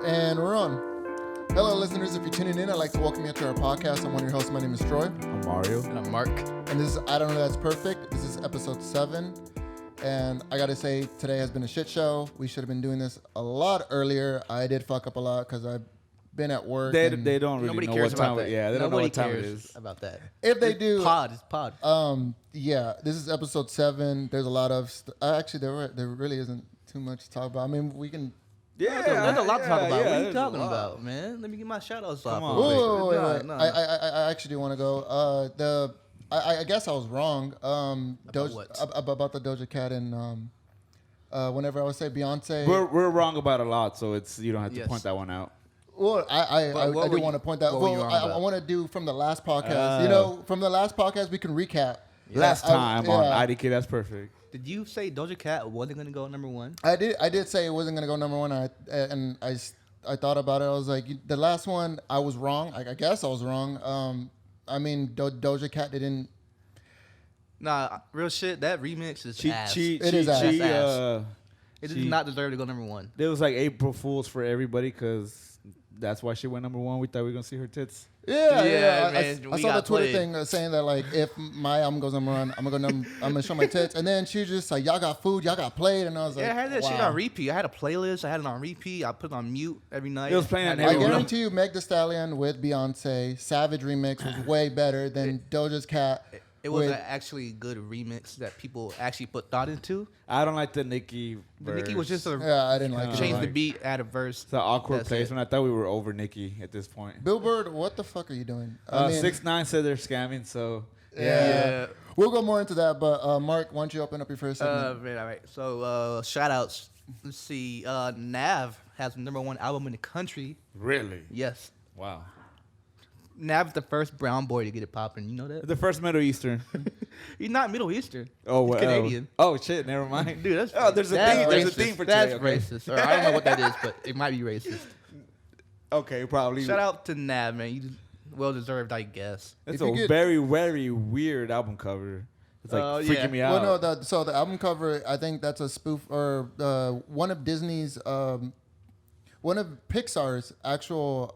And we're on. Hello, listeners. If you're tuning in, I'd like to welcome you to our podcast. I'm one of your hosts. My name is Troy. I'm Mario. And I'm Mark. And this is I Don't Know That's Perfect. This is episode 7. And I got to say, today has been a shit show. We should have been doing this a lot earlier. I did fuck up a lot because I've been at work. They don't really Nobody know cares what time about that. Yeah, they don't know Nobody what time it cares is. about that. If they do, It's pod. yeah, this is episode 7. There's a lot of actually there really isn't too much to talk about. I mean, we can. Yeah, There's a lot to talk about. What are you there's talking a lot. about, man? Let me get my shout outs off. Come on. Whoa, wait. No. I actually do want to go. I guess I was wrong. what? About the Doja Cat and whenever I would say Beyonce. We're wrong about a lot, so it's you don't have to Yes. point that one out. Well, I what were do want to point that. what were you Well, wrong I about? want to do from the last podcast. From the last podcast, we can recap. Last I- time on yeah. IDK, that's perfect. Did you say Doja Cat wasn't going to go number 1? I did say it wasn't gonna go number 1. I thought about it. I was like, the last one, I was wrong. I guess I was wrong. I mean, Doja Cat didn't. Nah, real shit. That remix is ass. It is ass. It does not deserve to go number 1. There was like April Fools for everybody because that's why she went number 1. We thought we were gonna see her tits. Yeah. man, I we saw the got Twitter played. thing saying that like if my album goes number 1, I'm gonna show my tits, and then she was just like, y'all got food, y'all got played, and I was like, Yeah, I had that wow. shit on repeat. I had a playlist. I had it on repeat. I put it on mute every night. It was playing on I everyone. guarantee you, Meg Thee Stallion with Beyonce Savage remix was way better than Doja's Cat. It was with- an actually good remix that people actually put thought into. I don't like the Nicki. The Nicki was just a Yeah, I didn't like it. change like- the beat, add a verse. It's an awkward That's place it. when I thought we were over Nicki at this point. Billboard, what the fuck are you doing? 6ix9ine said they're scamming, so Yeah. We'll go more into that, but Mark, why don't you open up your first segment? Man, all right. So shout outs. Let's see. Nav has the number 1 album in the country. really, Yes. wow. Nav's the first brown boy to get it popping. You know that? The first Middle Eastern. He's not Middle Eastern. Oh, He's well. Canadian. Oh shit, never mind. Dude, that's there's a that's theme. There's a racist. theme for That's today. Okay. racist. Or I don't know what that is, but it might be racist. Okay, probably. Shout out to Nav, man. You well deserved, I guess. It's If you a get- very, very weird album cover. It's like freaking yeah. me out. Well, no, so the album cover, I think that's a spoof or one of Disney's, one of Pixar's actual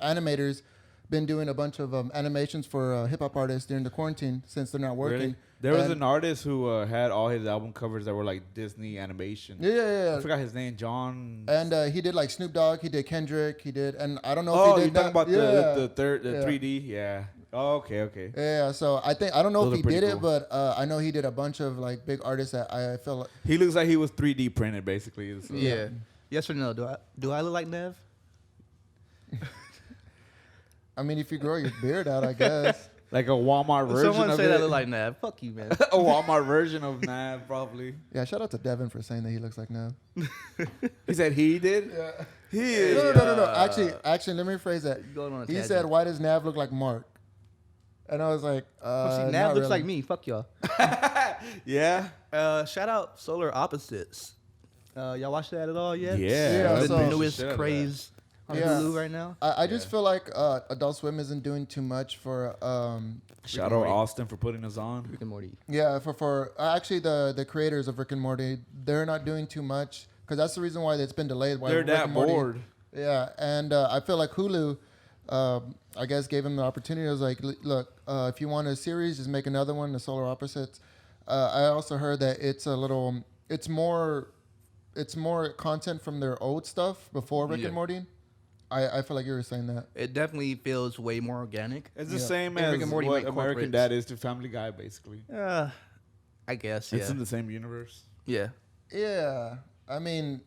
animators been doing a bunch of animations for hip hop artists during the quarantine since they're not working. Really? There was And- an artist who had all his album covers that were like Disney animation. Yeah. I forgot his name, John. And he did like Snoop Dogg, he did Kendrick, he did, and I don't know Oh, if he you're did talking about the Yeah. 3D? Yeah. Oh, okay. Yeah, so I don't know Those if are he did pretty it, but I know he did a bunch of like big artists that I feel like. He looks like he was 3D printed, basically. So. Yeah. Yes or no? Do I look like Nav? I mean, if you grow your beard out, I guess. Like a Walmart version Someone of say it. that I look like Nav. Fuck you, man. A Walmart version of Nav, probably. Yeah, shout out to Devin for saying that he looks like Nav. He said he did? Yeah. He is. No. Actually, let me rephrase that. Going on a He tangent. said, "Why does Nav look like Mark?" And I was like, See, Nav not looks really. like me. Fuck y'all. Yeah? Shout out Solar Opposites. Y'all watch that at all yet? Yeah, The so- newest Shit, craze on Yeah. Hulu right now. I just feel like Adult Swim isn't doing too much for Shout out Austin for putting us on. Rick and Morty. for actually the creators of Rick and Morty. They're not doing too much because that's the reason why it's been delayed. Why They're Rick that and Morty- bored. Yeah, and I feel like Hulu, I guess, gave him the opportunity. I was like, look, if you want a series, just make another one, The Solar Opposites. I also heard that it's more content from their old stuff before Rick Yeah. and Morty. I feel like you were saying that. It definitely feels way more organic. It's the Yeah. same And as Rick and Morty what make American corporates. Dad is to Family Guy, basically. I guess, It's yeah. in the same universe. Yeah. Yeah, I mean,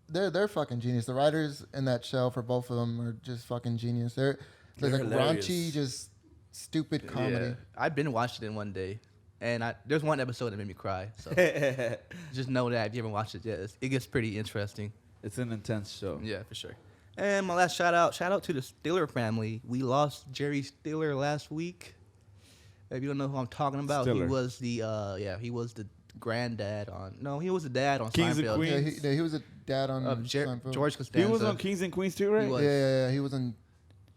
they're fucking genius. The writers in that show for both of them are just fucking genius. They're like hilarious. raunchy, just stupid comedy. Yeah. I've been watching it one day, and there's one episode that made me cry. So just know that if you haven't watched it yet, it gets pretty interesting. It's an intense show. Yeah, for sure. And my last shout out to the Stiller family. We lost Jerry Stiller last week. If you don't know who I'm talking about, Stiller. he was the granddad on. No, he was the dad on Kings and Seinfeld. Queens. Yeah, he was a dad on Seinfeld. George Costanza. He was on Kings and Queens too, right? He was. Yeah, he was in.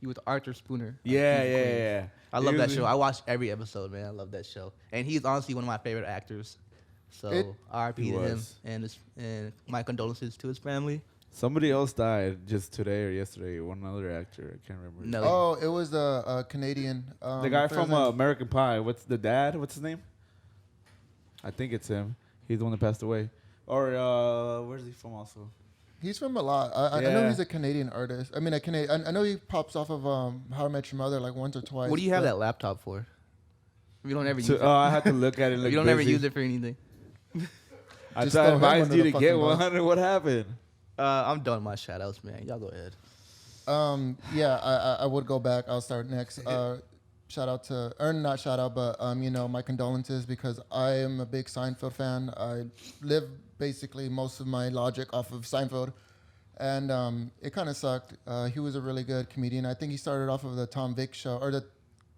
He was Arthur Spooner. on Yeah, Kings and Queens. yeah. I love He that was- show. I watched every episode, man. I love that show. And he's honestly one of my favorite actors. So It- RIP He to him was. and my condolences to his family. Somebody else died just today or yesterday. One other actor. I can't remember. No. Oh, it was the Canadian. The guy from American Pie. What's the dad? What's his name? I think it's him. He's the one that passed away. Or where's he from also? He's from a lot. I know Yeah. he's a Canadian artist. I mean, a Canadian. I know he pops off of How I Met Your Mother like once or twice. What do you have but- that laptop for? You don't ever use it. I had to look at it. You Look don't ever busy. use it for anything. I Just tried throw to him advise under you the to get fucking bus. 100. What happened? I'm done with my shout outs, man. Y'all go ahead. Yeah, I would go back. I'll start next. Shout out to, or not shout out, but my condolences because I am a big Seinfeld fan. I live basically most of my logic off of Seinfeld, and it kind of sucked. He was a really good comedian. I think he started off of the Tom Vick show or the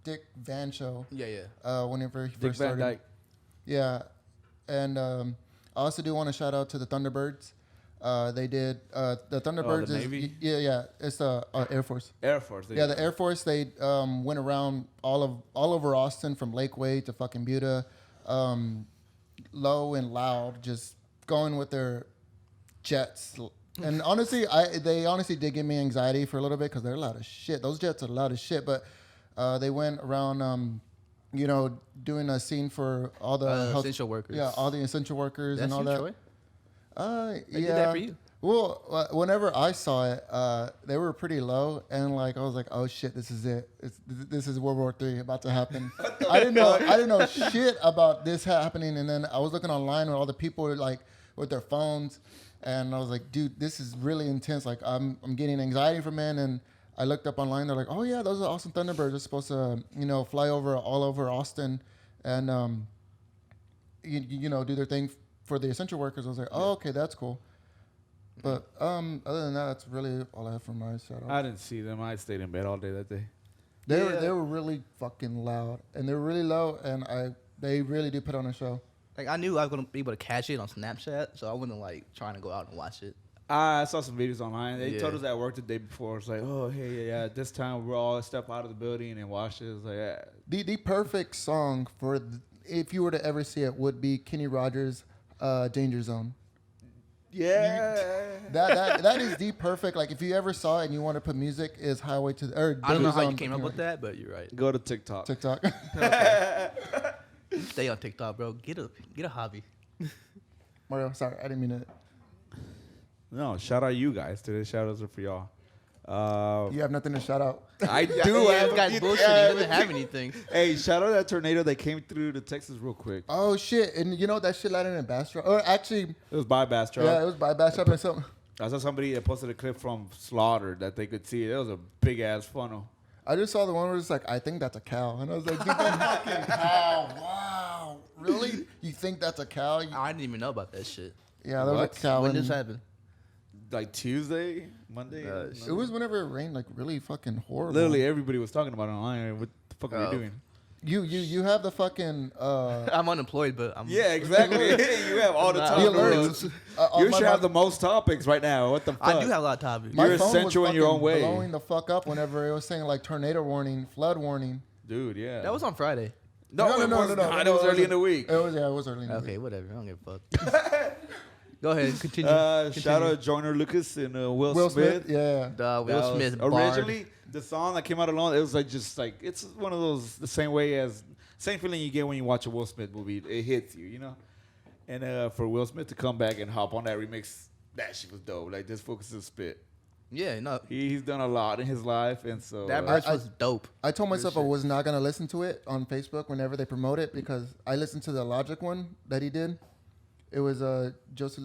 Dick Van show. Yeah. Whenever he Dick first Van started. Dyke. Yeah, and I also do want to shout out to the Thunderbirds. They did the Thunderbirds. the Navy? Yeah. It's the Air Force. Air Force. Yeah, the Air Force. They went around all over Austin from Lakeway to fucking Buda, low and loud, just going with their jets. And honestly, they honestly did give me anxiety for a little bit because they're loud as shit. Those jets are loud as shit. But they went around, doing a scene for all the health, essential workers. Yeah, all the essential workers That's and all you, that. Troy? Yeah. They did that for you. Well, whenever I saw it, they were pretty low, and I was like, "Oh shit, this is it. This is World War III about to happen." I didn't know shit about this happening, and then I was looking online where all the people were like with their phones, and I was like, "Dude, this is really intense. Like, I'm getting anxiety from it." And I looked up online. They're like, "Oh yeah, those are Austin Thunderbirds. They're supposed to, fly over all over Austin, and do their thing for the essential workers." I was like, "Oh, okay, that's cool." But other than that, that's really all I have for my shout out. I didn't see them. I stayed in bed all day that day. They were really fucking loud, and they were really low, and they really do put on a show. Like I knew I was gonna be able to catch it on Snapchat, so I wasn't like trying to go out and watch it. I saw some videos online. They Yeah. told us at work the day before. It's like, oh, hey, yeah, this time we'll all step out of the building and watch it. It's like, yeah. The perfect song for if you were to ever see it would be Kenny Rogers' "Danger Zone." Yeah. That is the perfect. Like if you ever saw it and you want to put music, is Highway to or I don't know Danger how you Zone, came up Kenny with that, but you're right. Go to TikTok. TikTok. Stay on TikTok, bro. Get a hobby. Mario, sorry, I didn't mean it. No, shout out you guys. Today's shout outs are for y'all. You have nothing to shout out. I do. Yeah, this guy's bullshit. He doesn't have anything. Hey, shout out that tornado that came through to Texas real quick. Oh shit! And that shit landed in Bastrop. Or actually, It was by Bass Truck. yeah, it was by Bastrop and something. I saw somebody that posted a clip from Slaughter that they could see. It was a big ass funnel. I just saw the one where it's like, I think that's a cow, and I was like, dude, that's fucking cow. Wow, really? You think that's a cow? I didn't even know about that shit. Yeah, there was What? a cow. When and this happened? Like Tuesday, Monday. it was whenever it rained, like really fucking horrible. Literally everybody was talking about it online. What the fuck are we doing? You have the fucking I'm unemployed, but I'm. Yeah, exactly. you have all the Nah, time. the bro. alerts. You my- should have the most topics right now. What the fuck? I do have a lot of topics. My You're phone essential was in your own fucking way. blowing the fuck up whenever it was saying like tornado warning, flood warning. Dude, yeah. That was on Friday. no, it was not. It was early in the week. It was early in the Okay, week. whatever. I don't give a fuck. Go ahead, continue. Shout out Joyner Lucas and Will Smith, yeah. Will That was- Smith. Bard. Originally, the song that came out alone, it was like just like it's one of those the same way as same feeling you get when you watch a Will Smith movie. It hits you, And for Will Smith to come back and hop on that remix, that shit was dope. Like this focuses spit. Yeah, no, He's done a lot in his life, and so that verse was dope. I told myself I shit. was not gonna listen to it on Facebook whenever they promote it because I listened to the Logic one that he did. It was Joseph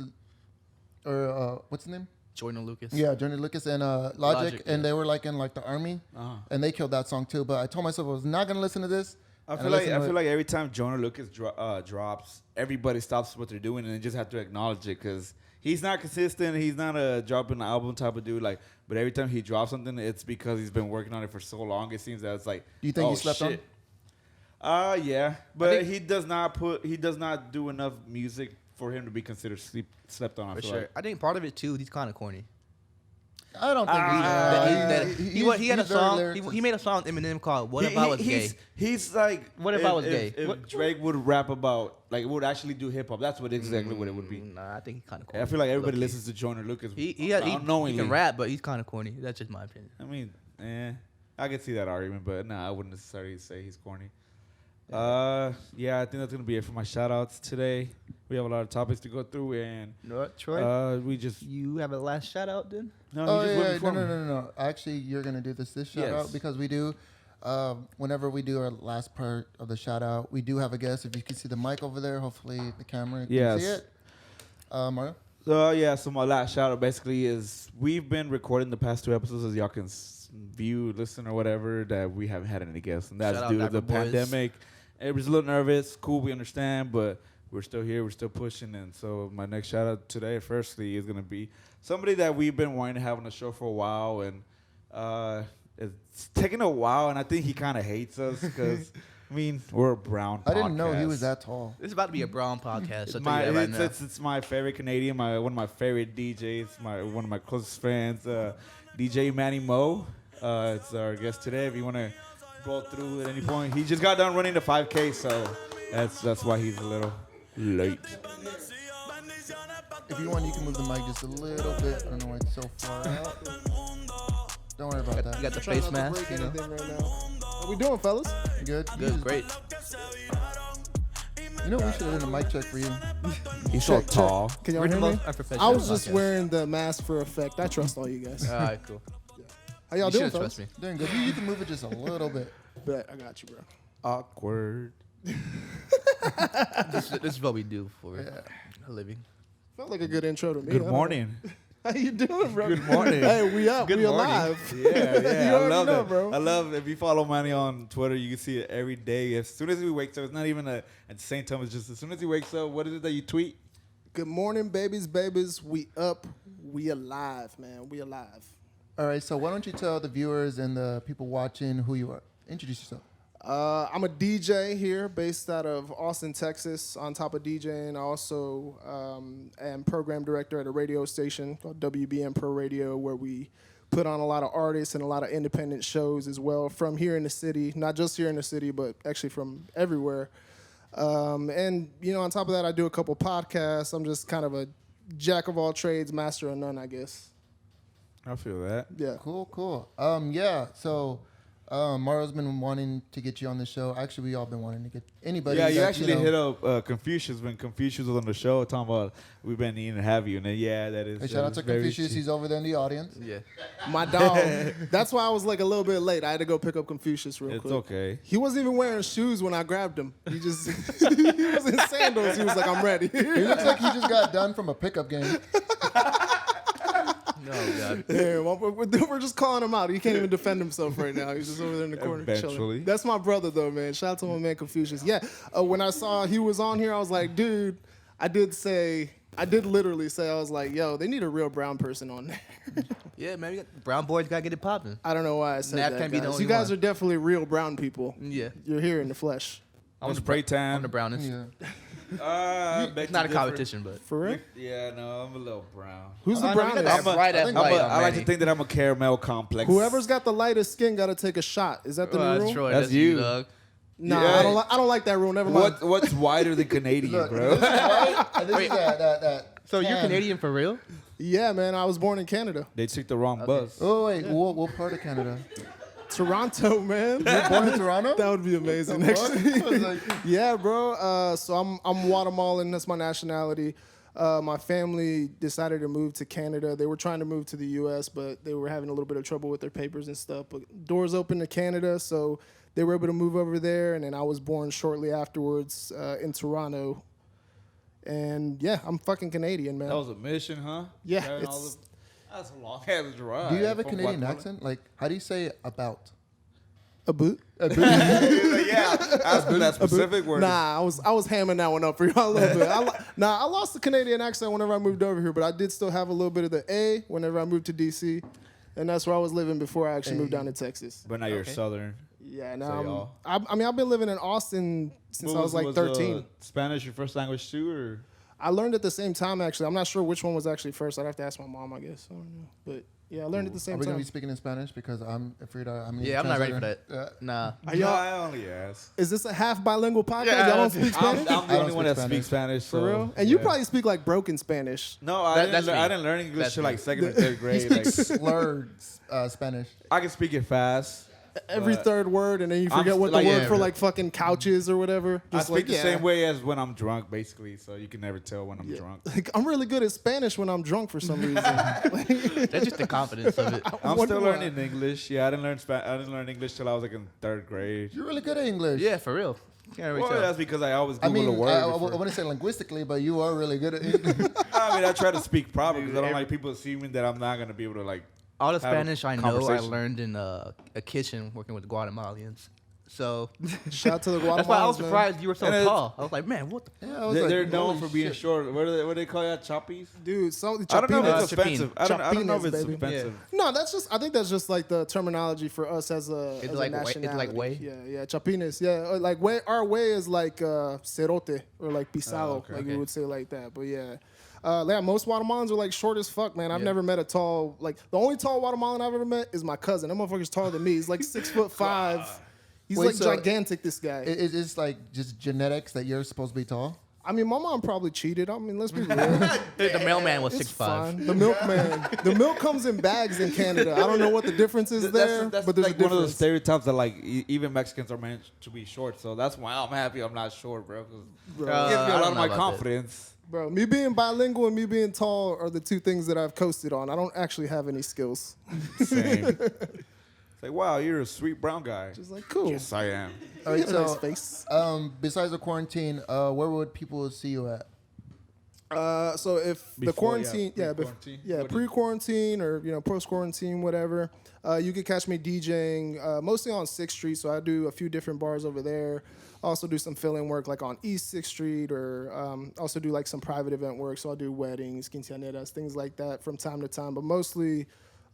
or what's his name? Jordan Lucas. Yeah, Johnny Lucas and Logic, Logic, and yeah. they were like in like the army, Uh-huh. and they killed that song too. But I told myself I was not gonna listen to this. I and feel like listened to it. every time Joyner Lucas drops, everybody stops what they're doing and they just have to acknowledge it because he's not consistent. He's not a dropping an album type of dude. Like, but every time he drops something, it's because he's been working on it for so long. It seems that it's like, Do you think oh, he slept shit. Yeah, but he does not do enough music for him to be considered slept on. I For feel sure. like. I think part of it too, he's kind of corny. I don't think he had a he's very song. lyrical. He made a song with Eminem called "What If I Was Gay." He's like, What if I was gay? If Drake would rap about, like, would actually do hip hop, that's exactly what it would be. Nah, I think he's kind of corny. I feel like everybody Low-key. listens to Joyner Lucas. He unknowingly. can rap, but he's kind of corny. That's just my opinion. I mean, I can see that argument, but nah, I wouldn't necessarily say he's corny. Yeah, I think that's gonna be it for my shout outs today. We have a lot of topics to go through, and You know what, Troy? we just You have a last shout out then? Oh, you just went before me. no. Actually, you're gonna do this shout Yes. out because we do. Whenever we do our last part of the shout out, we do have a guest. If you can see the mic over there, hopefully the camera can Yes. see it. Mario. So my last shout out basically is we've been recording the past 2 episodes, as y'all can view, listen, or whatever, that we haven't had any guests, and that's Shout out due to the Diaper Boys. pandemic. Everybody's a little nervous. Cool, we understand, but we're still here. We're still pushing, and so my next shout out today, firstly, is gonna be somebody that we've been wanting to have on the show for a while, and it's taking a while, and I think he kind of hates us because. I mean, we're a brown podcast. I didn't know he was that tall. This is about to be a brown podcast. So I'll tell you that right now. It's my favorite Canadian, one of my favorite DJs, one of my closest friends, DJ Manny Mo. It's our guest today. If you want to go through at any point, he just got done running the 5K, so that's why he's a little late. If you want, you can move the mic just a little bit. I don't know why it's so far out. Don't worry about You that. got the Trying face not to mask, break you know. anything right now. How we doing, fellas? You good? Good, great. You know, we should have done a mic check for you. He's so Check. tall. Can y'all We're the hear me? most unprofessional I was just podcast. wearing the mask for effect. I trust all you guys. All right, cool. How y'all You doing, should fellas? trust me. Doing good. You can move it just a little bit. Bet, I got you, bro. Awkward. This is what we do for Yeah. a living. Felt like a good intro to me. Good I don't morning. know. How you doing, bro? Good morning. Hey, we up. Good we morning. alive. Yeah, You I already love know, it, bro. I love if you follow Manny on Twitter, you can see it every day. As soon as he wakes up, it's not even at the same time. It's just as soon as he wakes up. What is it that you tweet? Good morning, babies. We up. We alive, man. We alive. All right, so why don't you tell the viewers and the people watching who you are? Introduce yourself. I'm a DJ here based out of Austin, Texas. On top of DJing, I also am program director at a radio station called WBN Pro Radio, where we put on a lot of artists and a lot of independent shows as well from here in the city, not just here in the city, but actually from everywhere. And, you know, on top of that, I do a couple podcasts. I'm just kind of a jack of all trades, master of none, I guess. I feel that. Yeah. Cool. Yeah, so Mario's been wanting to get you on the show. Actually, we all been wanting to get anybody. Yeah, you that, actually know, hit up Confucius when Confucius was on the show talking about we've been needing to have you. And then, yeah, that is. Hey, shout out to Confucius. He's over there in the audience. Yeah. My dog. That's why I was like a little bit late. I had to go pick up Confucius real It's quick. okay. He wasn't even wearing shoes when I grabbed him. He just he was in sandals. He was like, I'm ready. He looks like he just got done from a pickup game. No, God. Yeah, well, we're just calling him out. He can't even defend himself right now. He's just over there in the corner Eventually. chilling. That's my brother, though, man. Shout out to my man Confucius. Yeah, when I saw he was on here, I was like, dude, I did literally say, I was like, yo, they need a real brown person on there. Yeah, man. Brown boys gotta get it popping. I don't know why I said Nap that, can't be the guys. only You guys one. are definitely real brown people. Yeah. You're here in the flesh. It's spray I'm tan. the brownest. Yeah. It's not a competition, but For real? Yeah, no, I'm a little brown. Who's the I know, we got brownest? that bright ass light on I like to Manny. think that I'm a caramel complex. Whoever's got the lightest skin got to take a shot. Is that the new rule? Troy, That's you. dog. Nah, Yeah. I don't like that rule. Never mind. What's whiter than Canadian, Look, bro? this is white, and this is that So you're tan. Canadian for real? Yeah, man. I was born in Canada. They took the wrong bus. Oh, wait. What part of Canada? Toronto, man. You're born in Toronto? That would be amazing. What? I was Actually. like, Yeah, bro. So I'm Guatemalan. That's my nationality. My family decided to move to Canada. They were trying to move to the U.S., but they were having a little bit of trouble with their papers and stuff. But doors open to Canada, so they were able to move over there. And then I was born shortly afterwards in Toronto. And yeah, I'm fucking Canadian, man. That was a mission, huh? Yeah, Carrying all it's- the- that's a long ass drive. do you have a from Canadian Guatemala. accent? Like, how do you say about? a boot. Yeah, ask me that specific word. Nah, I was hamming that one up for y'all a little bit. I lost the Canadian accent whenever I moved over here, but I did still have a little bit of the A whenever I moved to DC, and that's where I was living before I actually moved down to Texas. But now you're Southern. Yeah, So now y'all. I mean I've been living in Austin since I was like 13. Spanish your first language too, or I learned at the same time actually. I'm not sure which one was actually first. I'd have to ask my mom, I guess. I don't know, but Yeah, I learned at the Are same we gonna time. be speaking in Spanish? Because I'm afraid I'm. Yeah, I'm not ready for that. Uh, Nah. Are No, y'all, I only ask. is this a half bilingual podcast? Yeah, Y'all don't speak I'm, Spanish? I'm I the don't only one that speak speaks Spanish. For so, real? And you yeah. probably speak like broken Spanish. No, I That's didn't. me. I didn't learn English That's till me. like second or third grade. he Like, speaks slurred Spanish. I can speak it fast. Every But third word, and then you I'm forget what the like, word yeah, for bro. like fucking couches or whatever. I Just speak like, the same way as when I'm drunk, basically. So you can never tell when I'm drunk. Like, I'm really good at Spanish when I'm drunk for some reason. That's just the confidence of it. I'm wonder still why. learning English. Yeah, I didn't learn English till I was like in third grade. You're really good at English. Yeah, for real. Can't really Well, tell. that's because I always I Google mean, a word. I before. wouldn't say linguistically, but you are really good at English. I mean, I try to speak proper because I don't like people assuming that I'm not gonna be able to like. All the have a Spanish I know, I conversation. learned in a kitchen working with Guatemalans. So Shout out to the Guatemalans. that's why I was man. surprised you were so And it's- tall. I was like, man, what the? Yeah, I was They're, like, they're known holy for being shit. short. What do they call that? Choppies? Dude, so I don't know if it's Chapines. offensive. I don't know if it's Chapines, baby. offensive. No, that's just. I think that's just like the terminology for us as a, It's as like a way- it's nationality. like way? Yeah, chapines. Yeah, like way. Our way is like cerote or like pisado, okay. like we Okay. would say like that. But yeah. Yeah, most Guatemalans are like short as fuck, man. I've Yeah. never met a tall, like the only tall Guatemalan I've ever met is my cousin. That motherfucker's taller than me. He's like 6'5". He's Wait, like so gigantic. This guy. It's like just genetics that you're supposed to be tall. I mean, my mom probably cheated. I mean, let's be real. The mailman was It's 6'5". fine. The milkman. The milk comes in bags in Canada. I don't know what the difference is there, That's but there's like a one of those difference. stereotypes that like even Mexicans are meant to be short. So that's why I'm happy I'm not short, bro. 'Cause Bro. it gives me I a don't lot of know my about that. confidence. Bro, me being bilingual and me being tall are the two things that I've coasted on. I don't actually have any skills. Same. It's like, wow, you're a sweet brown guy. Just like, cool. Yes, I am. All right, You have a nice so face. besides the quarantine, where would people see you at? So if the Before, quarantine, yeah, yeah, pre-quarantine. yeah, What do you- pre-quarantine or post-quarantine, whatever, you can catch me DJing mostly on 6th Street. So I do a few different bars over there. I also do some fill-in work like on East 6th Street, or also do like some private event work. So I'll do weddings, quinceañeras, things like that from time to time. But mostly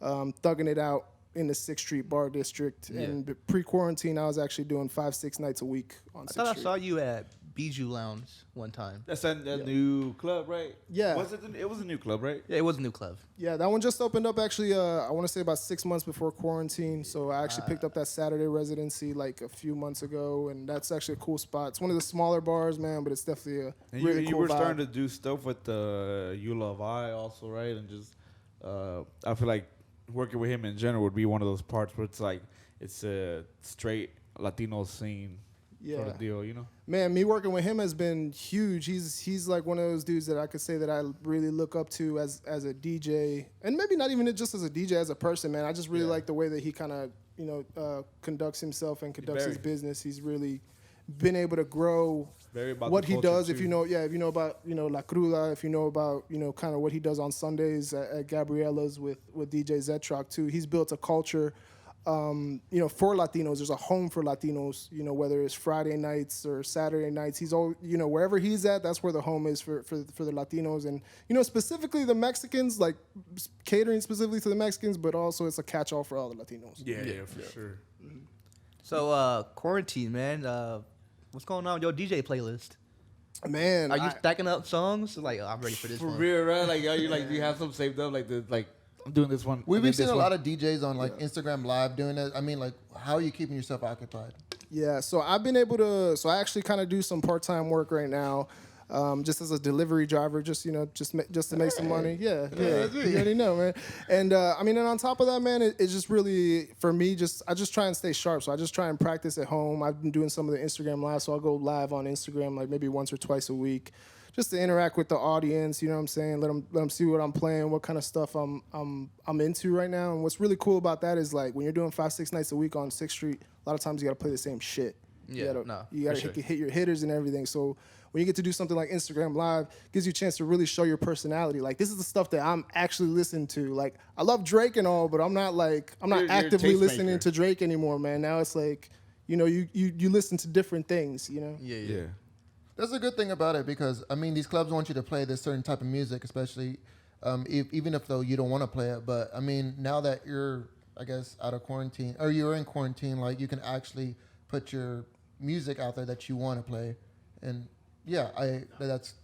thugging it out in the 6th Street bar district. Yeah. And pre-quarantine, I was actually doing 5-6 nights a week on 6th I thought I Street. saw you at Bijou Lounge one time. That's that new club, right? Yeah. Was it? It was a new club, right? Yeah, it was a new club. Yeah, that one just opened up actually, I want to say about 6 months before quarantine. So I actually picked up that Saturday residency like a few months ago, and that's actually a cool spot. It's one of the smaller bars, man, but it's definitely a And really you cool were vibe. starting to do stuff with You Love I also, right? And just I feel like working with him in general would be one of those parts where it's like it's a straight Latino scene sort Yeah. of deal, you know? Man, me working with him has been huge. He's like one of those dudes that I could say that I really look up to as a DJ, and maybe not even just as a DJ, as a person, man. I just really like the way that he kind of conducts himself and conducts his very. business. He's really been able to grow Very about what the he culture, does. If too. you know about La Cruda, if you know about kind of what he does on Sundays at Gabriella's with DJ Zetrock too. He's built a culture. For Latinos, there's a home for Latinos, whether it's Friday nights or Saturday nights. He's all, wherever he's at, that's where the home is for the Latinos. And, specifically the Mexicans, like catering specifically to the Mexicans, but also it's a catch-all for all the Latinos. Yeah, for sure. So quarantine, man. What's going on with your DJ playlist? Man, Are you stacking up songs? Like, I'm ready for this For one. real, right? Like, are you like, do you have some saved up? Like I'm doing this one. We've seen a lot of DJs on like Instagram Live doing it. I mean, like, how are you keeping yourself occupied? Yeah, so I've been able to. So I actually kind of do some part-time work right now, just as a delivery driver, just to make some money. Yeah, you already know, man. And and on top of that, man, it's just really for me. I just try and stay sharp. So I just try and practice at home. I've been doing some of the Instagram live, so I'll go live on Instagram like maybe once or twice a week, just to interact with the audience. You know what I'm saying? Let them see what I'm playing, what kind of stuff I'm into right now. And what's really cool about that is like when you're doing 5-6 nights a week on 6th Street, a lot of times you got to play the same shit. Yeah, you gotta for hit your hitters and everything. So when you get to do something like Instagram Live, gives you a chance to really show your personality. Like this is the stuff that I'm actually listening to. Like I love Drake and all, but I'm not You're a actively listening tastemaker. to Drake anymore, man. Now it's like, you listen to different things, Yeah. That's a good thing about it because I mean these clubs want you to play this certain type of music, especially even if though you don't want to play it. But I mean now that you're I guess out of quarantine or you're in quarantine, like you can actually put your music out there that you want to play, and that's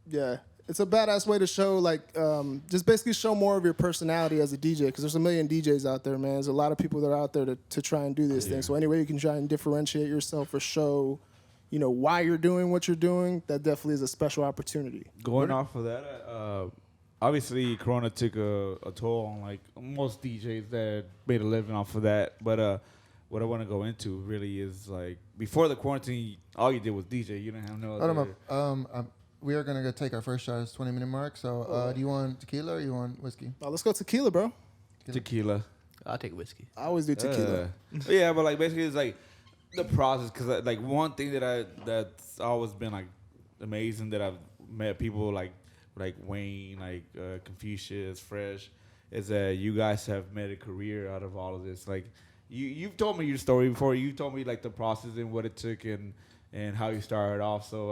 Yeah. It's a badass way to show, like, just basically show more of your personality as a DJ, because there's a million DJs out there, man. There's a lot of people that are out there to try and do this thing. So any way you can try and differentiate yourself or show, why you're doing what you're doing, that definitely is a special opportunity. Going off of that, obviously Corona took a toll on like most DJs that made a living off of that. But what I want to go into really is like before the quarantine, all you did was DJ. You didn't have no other. We are going to take our first shot. It's 20-minute mark. So do you want tequila or you want whiskey? Let's go tequila, bro. Tequila. I'll take whiskey. I always do tequila. Yeah, but like basically it's like the process, because like one thing that's always been like amazing that I've met people like Wayne, like Confucius, Fresh, is that you guys have made a career out of all of this. Like you've told me your story before. You told me like the process and what it took and how you started off. So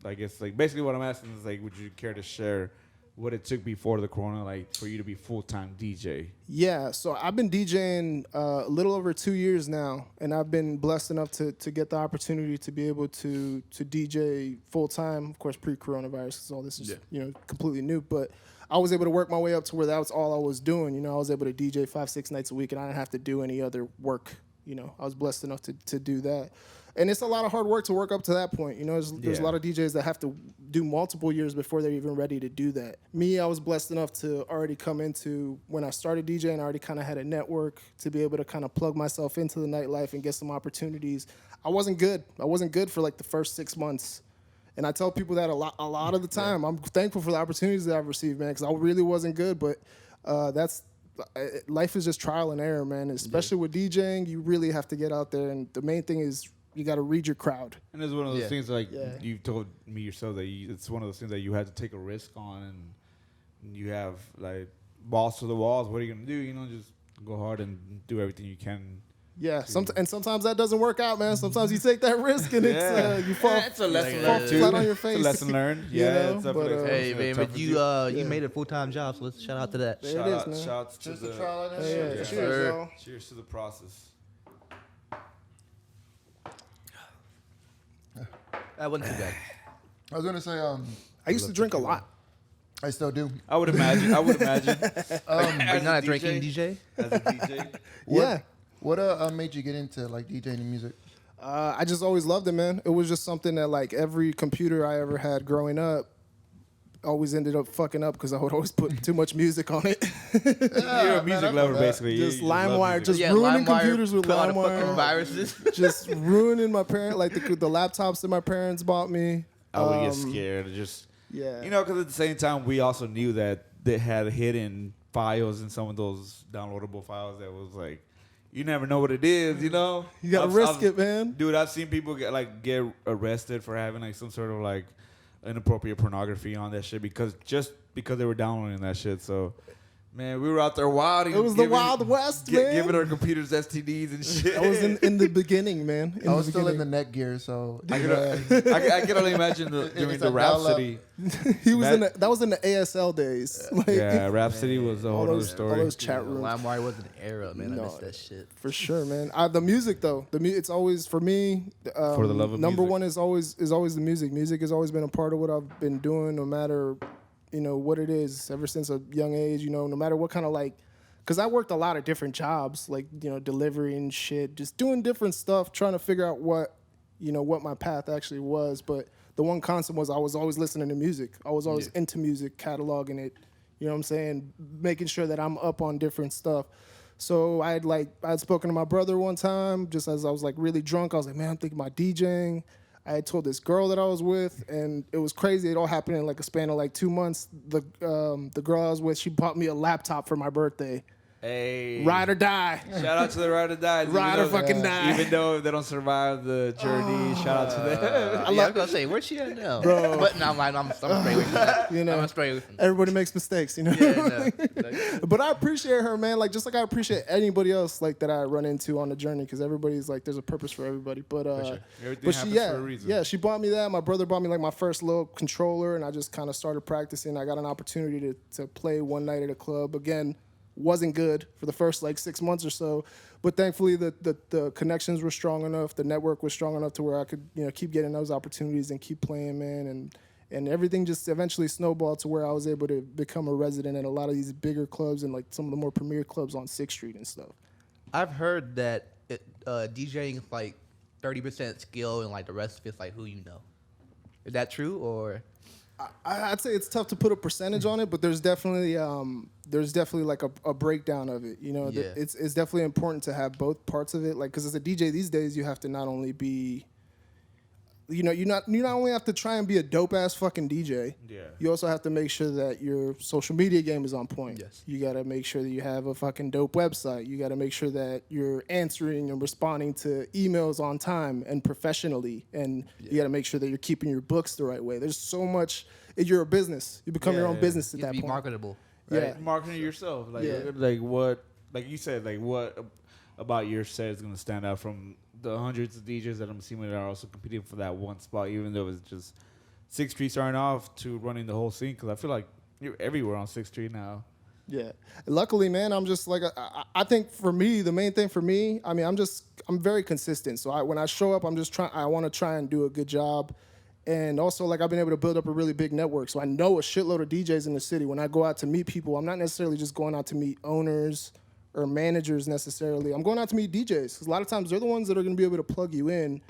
I guess like basically what I'm asking is like, would you care to share what it took before the corona, like for you to be full-time DJ? Yeah, so I've been DJing a little over 2 years now, and I've been blessed enough to get the opportunity to be able to DJ full-time, of course, pre-coronavirus, because all this is completely new, but I was able to work my way up to where that was all I was doing. I was able to DJ 5-6 nights a week, and I didn't have to do any other work. I was blessed enough to do that. And it's a lot of hard work to work up to that point. There's a lot of DJs that have to do multiple years before they're even ready to do that. Me, I was blessed enough to already come into, when I started DJing, I already kind of had a network to be able to kind of plug myself into the nightlife and get some opportunities. I wasn't good. I wasn't good for like the first 6 months. And I tell people that a lot of the time. I'm thankful for the opportunities that I've received, man, because I really wasn't good. But life is just trial and error, man. Especially with DJing, you really have to get out there. And the main thing is, you got to read your crowd. And it's one of those things like you've told me yourself that it's one of those things that you had to take a risk on, and you have like balls to the walls. What are you gonna do? Just go hard and do everything you can. Yeah, and sometimes that doesn't work out, man. Sometimes you take that risk and it's you fall. It's a lesson fall learned too. flat on your face. It's a lesson learned. Yeah, it's definitely. Hey man, but you made a full-time job, so let's shout out to that. There it is, man. Shouts to the trial and Yeah, error. cheers, y'all. Cheers to the process. That wasn't too bad. I was going to say, I used to drink a lot. I still do. I would imagine. Are you not a drinking DJ? As a DJ. What made you get into like DJing and music? I just always loved it, man. It was just something that like every computer I ever had growing up always ended up fucking up because I would always put too much music on it. You're a music lover, basically. Just You love LimeWire, music. just ruining computers with put all the fucking LimeWire. viruses. Just ruining my parents, like the laptops that my parents bought me. I would get scared. Just because at the same time we also knew that they had hidden files in some of those downloadable files that was like, you never know what it is. You gotta risk it, man. Dude, I've seen people get arrested for having like some sort of like inappropriate pornography on that shit because they were downloading that shit. So, man, we were out there wild. It was the Wild West, man. Giving our computers STDs and shit. I was in the beginning, man. I was still in the Netgear, so I can only imagine during the Rhapsody. That was in the ASL days. Yeah, Rhapsody was a whole other story. All those chat rooms. LimeWire was an era, man. I missed that shit. For sure, man. The music though, it's always for me. For the love of number music. one is always the music. Music has always been a part of what I've been doing, no matter what it is. Ever since a young age, no matter what kind of because I worked a lot of different jobs, delivery and shit, just doing different stuff, trying to figure out what my path actually was. But the one constant was I was always listening to music. I was always into music, cataloging it. You know what I'm saying? Making sure that I'm up on different stuff. So I'd spoken to my brother one time, just as I was really drunk. I was like, man, I'm thinking about DJing. I had told this girl that I was with, and it was crazy. It all happened in a span of 2 months. The girl I was with, she bought me a laptop for my birthday. Hey. Ride or die. Shout out to the ride or die. Ride or fucking die. Even though they don't survive the journey, shout out to them. I was gonna say, where's she at now? Bro. But no, I'm straight away from that. I'm gonna spray away from that. Everybody makes mistakes, Yeah, no. But I appreciate her, man. Just like I appreciate anybody else that I run into on the journey, because everybody's there's a purpose for everybody. But Everything happens for a reason. Yeah, she bought me that. My brother bought me my first little controller, and I just kind of started practicing. I got an opportunity to play one night at a club. Again, wasn't good for the first 6 months or so, but thankfully the connections were strong enough, the network was strong enough to where I could keep getting those opportunities and keep playing, man, And everything just eventually snowballed to where I was able to become a resident at a lot of these bigger clubs and like some of the more premier clubs on 6th Street and stuff. I've heard that DJing is like 30% skill and like the rest of it's like who you know. Is that true or? I'd say it's tough to put a percentage on it, but there's definitely like a breakdown of it. You know, Yeah. it's definitely important to have both parts of it. Like, because as a DJ these days, you have to not only be, you not only have to try and be a dope ass fucking DJ. Yeah. You also have to make sure that your social media game is on point. Yes. You got to make sure that you have a fucking dope website. You got to make sure that you're answering and responding to emails on time and professionally. And you got to make sure that you're keeping your books the right way. There's so much. You're a business. You become your own business at You have that to be point. marketable. Yeah. Right? Marketing yourself. Like, Yeah. like what, like you said, like what about your set is going to stand out from the hundreds of DJs that I'm assuming that are also competing for that one spot, even though it's just 6th Street starting off to running the whole scene? Because I feel like you're everywhere on 6th Street now. Yeah. Luckily, man, I'm just like, I think for me, the main thing for me, I mean, I'm very consistent. So when I show up, I want to try and do a good job. And also, like, I've been able to build up a really big network. So I know a shitload of DJs in the city. When I go out to meet people, I'm not necessarily just going out to meet owners or managers necessarily. I'm going out to meet DJs. Because a lot of times they're the ones that are going to be able to plug you in.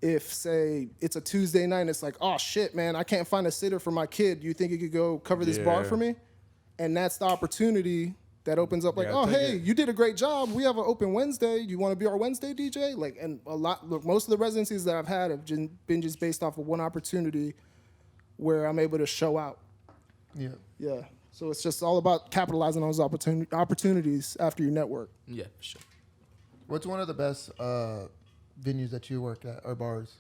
If, say, it's a Tuesday night and it's like, oh, shit, man, I can't find a sitter for my kid. Do you think you could go cover this bar Yeah. for me? And that's the opportunity that opens up like, Yeah, oh, take hey, it. you did a great job. We have an open Wednesday. Do you want to be our Wednesday DJ? Like, and most of the residencies that I've had have been just based off of one opportunity where I'm able to show out. Yeah. Yeah. So it's just all about capitalizing on those opportunities after you network. Yeah, for sure. What's one of the best venues that you worked at or bars?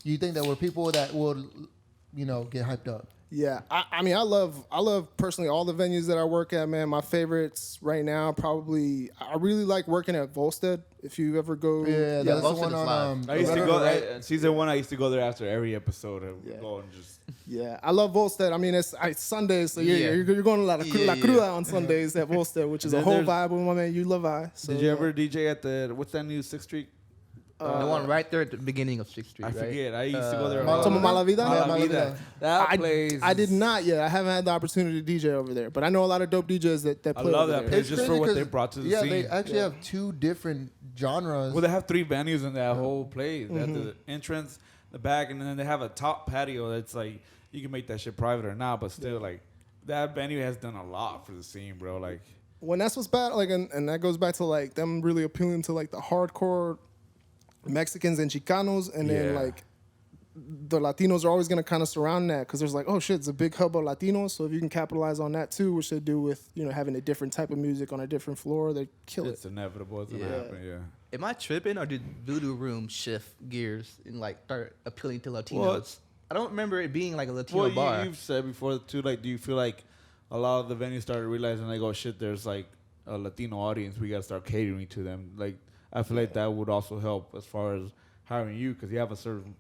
Do you think there were people that would, get hyped up? Yeah, I mean, I love personally all the venues that I work at, man. My favorites right now, probably, I really like working at Volstead. If you ever go, Yeah, that's the Volstead one is on. live. I used to Red go, River, right? season 1, I used to go there after every episode and Yeah. go and just. yeah, I love Volstead. I mean, it's Sundays, so Yeah. you're going to La Yeah, Cruda yeah. on Sundays at Volstead, which is a Then whole there's- vibe with my man. You love I. So, Did you ever DJ at what's that new 6th Street? The one right there at the beginning of 6th Street, I right? forget. I used to go there. a Mala lot. Tomo Malavida? Yeah, Malavida. Malavida. That place. I did not yet. I haven't had the opportunity to DJ over there, but I know a lot of dope DJs that I play love over that there. place It's just for crazy what 'cause- they brought to the yeah, scene. they actually have two different genres. Well, they have 3 venues in that whole place. They have the entrance, the back, and then they have a top patio that's like you can make that shit private or not, but still like that venue has done a lot for the scene, bro. Like When that's what's bad, like, and that goes back to like them really appealing to like the hardcore Mexicans and Chicanos, and then Yeah. like the Latinos are always gonna kind of surround that because there's like, oh shit, it's a big hub of Latinos. So if you can capitalize on that too, which they do with having a different type of music on a different floor, they kill it's it. inevitable. It's gonna Yeah. happen. Yeah. Am I tripping or did Voodoo Room shift gears and like start appealing to Latinos? Well, I don't remember it being like a Latino Well, bar. you've said before too. Like, do you feel like a lot of the venues started realizing like, oh shit, there's like a Latino audience. We gotta start catering to them. Like, I feel like that would also help as far as hiring you because you have a certain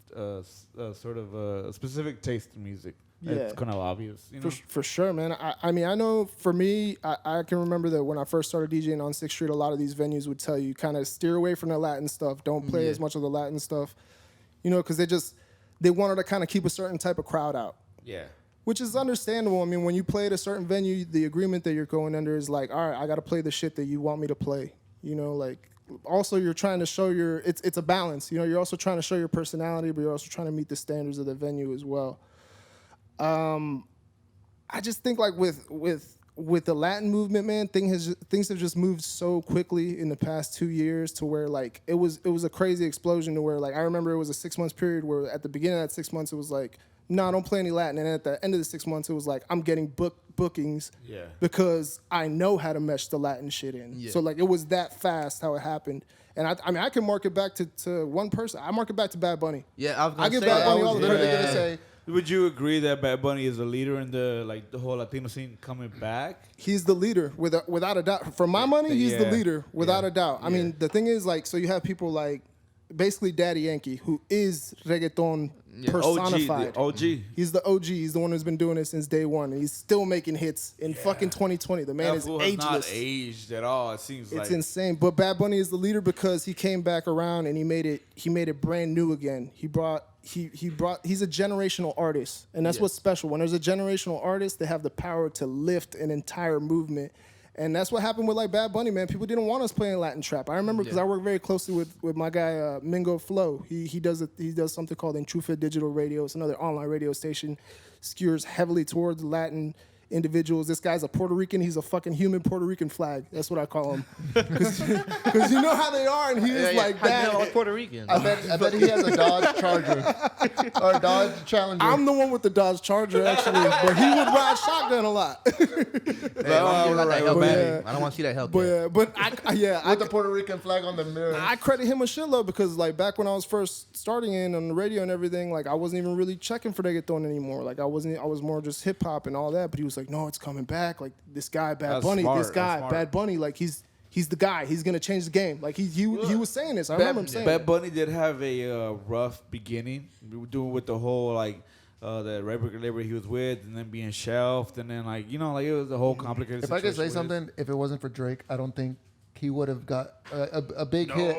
sort of a specific taste in music. Yeah. It's kind of obvious, you know. For sure, man. I mean, I know for me, I can remember that when I first started DJing on 6th Street, a lot of these venues would tell you kind of steer away from the Latin stuff. Don't play Yeah. as much of the Latin stuff, because they wanted to kind of keep a certain type of crowd out. Yeah. Which is understandable. I mean, when you play at a certain venue, the agreement that you're going under is like, all right, I got to play the shit that you want me to play. Like, also you're trying to show it's a balance. You're also trying to show your personality, but you're also trying to meet the standards of the venue as well. I just think like with the Latin movement, man, things have just moved so quickly in the past 2 years to where like it was a crazy explosion to where like I remember it was a 6 months period where at the beginning of that 6 months it was like, no, don't play any Latin, and at the end of the 6 months it was like I'm getting bookings Yeah. because I know how to mesh the Latin shit in. Yeah. So like it was that fast how it happened, and I mean I can mark it back to one person. I mark it back to Bad Bunny. Yeah, I was gonna I get say Bad that. Bunny I all was the literally time. gonna say. Would you agree that Bad Bunny is a leader in the whole Latino scene coming back? He's the leader without a doubt. For my money, he's the Yeah. leader without Yeah. a doubt. I mean, the thing is, like, so you have people like basically Daddy Yankee, who is reggaeton personified. OG. He's the OG. He's the one who's been doing it since day one, and he's still making hits in fucking 2020. The man That is fool has not ageless. aged at all. It seems like It's insane. But Bad Bunny is the leader because he came back around and he made it brand new again. He's a generational artist. And that's what's special. When there's a generational artist, they have the power to lift an entire movement. And that's what happened with like Bad Bunny, man. People didn't want us playing Latin trap. I remember because I work very closely with my guy Mingo Flow. He does something called Enchufe Digital Radio. It's another online radio station, skews heavily towards Latin individuals. This guy's a Puerto Rican. He's a fucking human Puerto Rican flag. That's what I call him. Because you know how they are, and he is like that. I was Puerto Rican. I bet he has a Dodge Charger or a Dodge Challenger. I'm the one with the Dodge Charger, actually, but he would ride shotgun a lot. I don't want to see that help. But I with the Puerto Rican flag on the mirror. I credit him a shitload because like back when I was first starting in on the radio and everything, like I wasn't even really checking for reggaeton anymore. Like I was more just hip hop and all that. But he was like, no, it's coming back. Like this guy, Bad Bunny, Bad Bunny, like he's the guy. He's gonna change the game. Like he was saying this. I remember him saying. Bad Bunny did have a rough beginning. We were doing with the whole like the record label he was with, and then being shelved, and then like it was a whole complicated. If I could say something, if it wasn't for Drake, I don't think he would have got a big hit.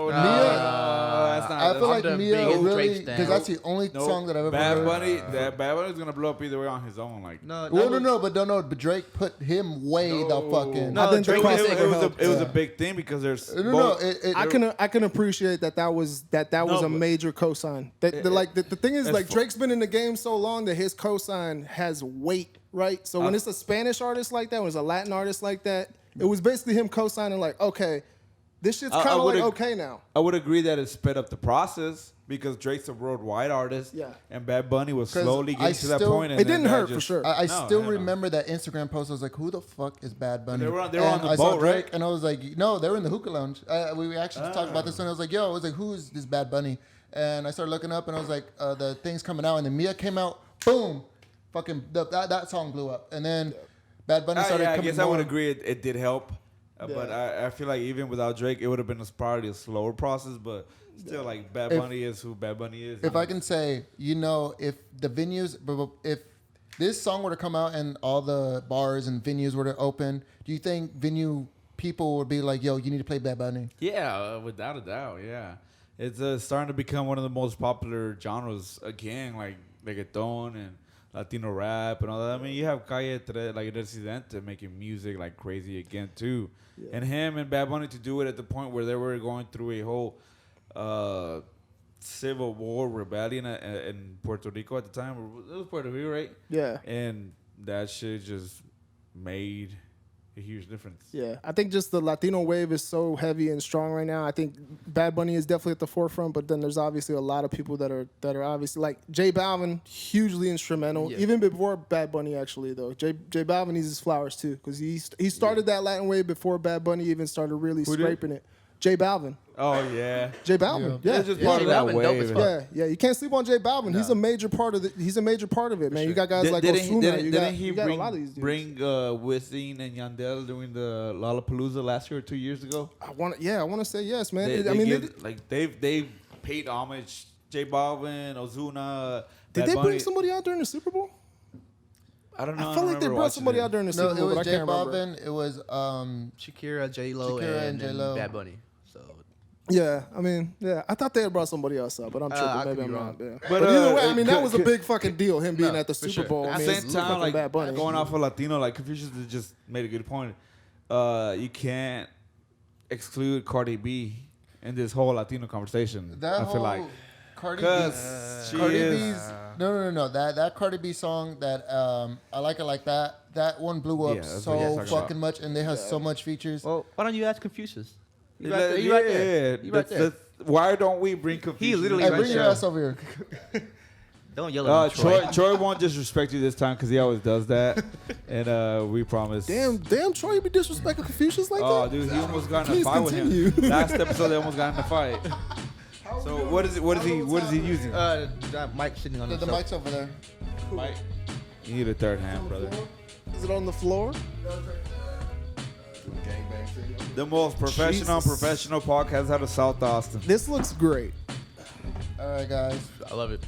I feel like Mia really, because that's the only song that I've ever heard. Bad Bunny's gonna blow up either way on his own. Like but Drake put him way the fucking. No, I think Drake it was a big thing because there's I can appreciate that was a major cosign. The thing is like Drake's been in the game so long that his cosign has weight, right? So when it's a Spanish artist like that, when it's a Latin artist like that, it was basically him co-signing like, okay, this shit's kind of like okay now. I would agree that it sped up the process because Drake's a worldwide artist, and Bad Bunny was slowly getting to that point. And it didn't hurt for sure. I still remember that Instagram post. I was like, who the fuck is Bad Bunny? They were on the boat, right? And I was like, no, they were in the hookah lounge. We actually talked about this, and I was like, yo, I was like, who is this Bad Bunny? And I started looking up, and I was like, the thing's coming out, and then Mia came out, boom, fucking that song blew up, and then Bad Bunny started coming. I guess I would agree it did help. But I feel like even without Drake, it would have been probably a slower process. But still, like Bad Bunny is who Bad Bunny is. If I can say, if the venues, if this song were to come out and all the bars and venues were to open, do you think venue people would be like, yo, you need to play Bad Bunny? Yeah, without a doubt, yeah. It's starting to become one of the most popular genres again, like reggaeton and Latino rap and all that. I mean, you have Calle Residente making music like crazy again too, and him and Bad Bunny to do it at the point where they were going through a whole civil war rebellion in Puerto Rico at the time. It was Puerto Rico, right? Yeah. And that shit just made a huge difference. Yeah, I think just the Latino wave is so heavy and strong right now. I think Bad Bunny is definitely at the forefront, but then there's obviously a lot of people that are obviously like J Balvin, hugely instrumental, even before Bad Bunny actually though. J Balvin needs his flowers too because he started that Latin wave before Bad Bunny even started really scraping it. J Balvin. Oh yeah, J Balvin. Yeah, just part of that wave. Yeah. You can't sleep on J Balvin. No. He's a major part of it, man. Sure. You got guys like Ozuna. You got a lot of these dudes. Bring Wisin and Yandel during the Lollapalooza last year or 2 years ago? I want to say yes, man. They've paid homage. J Balvin, Ozuna. Did they bring somebody out during the Super Bowl? I don't know. I felt like they brought somebody out during the Super Bowl. It was J Balvin. It was Shakira, J-Lo, and Bad Bunny. Yeah, I mean, I thought they had brought somebody else up, but I'm tripping. Maybe I'm wrong. Yeah. But either way, I mean, that was a big fucking deal. Him being at the Super Bowl. At the same time, like Bad Bunny. Going off of Latino, like Confucius just made a good point. You can't exclude Cardi B in this whole Latino conversation. I feel like Cardi B's no. That Cardi B song that I Like It Like That. That one blew up so fucking much, and they have so much features. Well, why don't you ask Confucius? You right there. Why don't we bring Confucius? He literally bring your ass over here. Don't yell at me, Troy won't disrespect you this time because he always does that, and we promise. Damn, Troy, you be disrespecting Confucius like that? Oh, dude, he almost got in a fight with him. Last episode, they almost got in a fight. So what is he using? That mic sitting on the mic's over there. Mike, you need a third hand, brother. Is it on the floor? The most professional podcast out of South Austin. This looks great. All right, guys. I love it.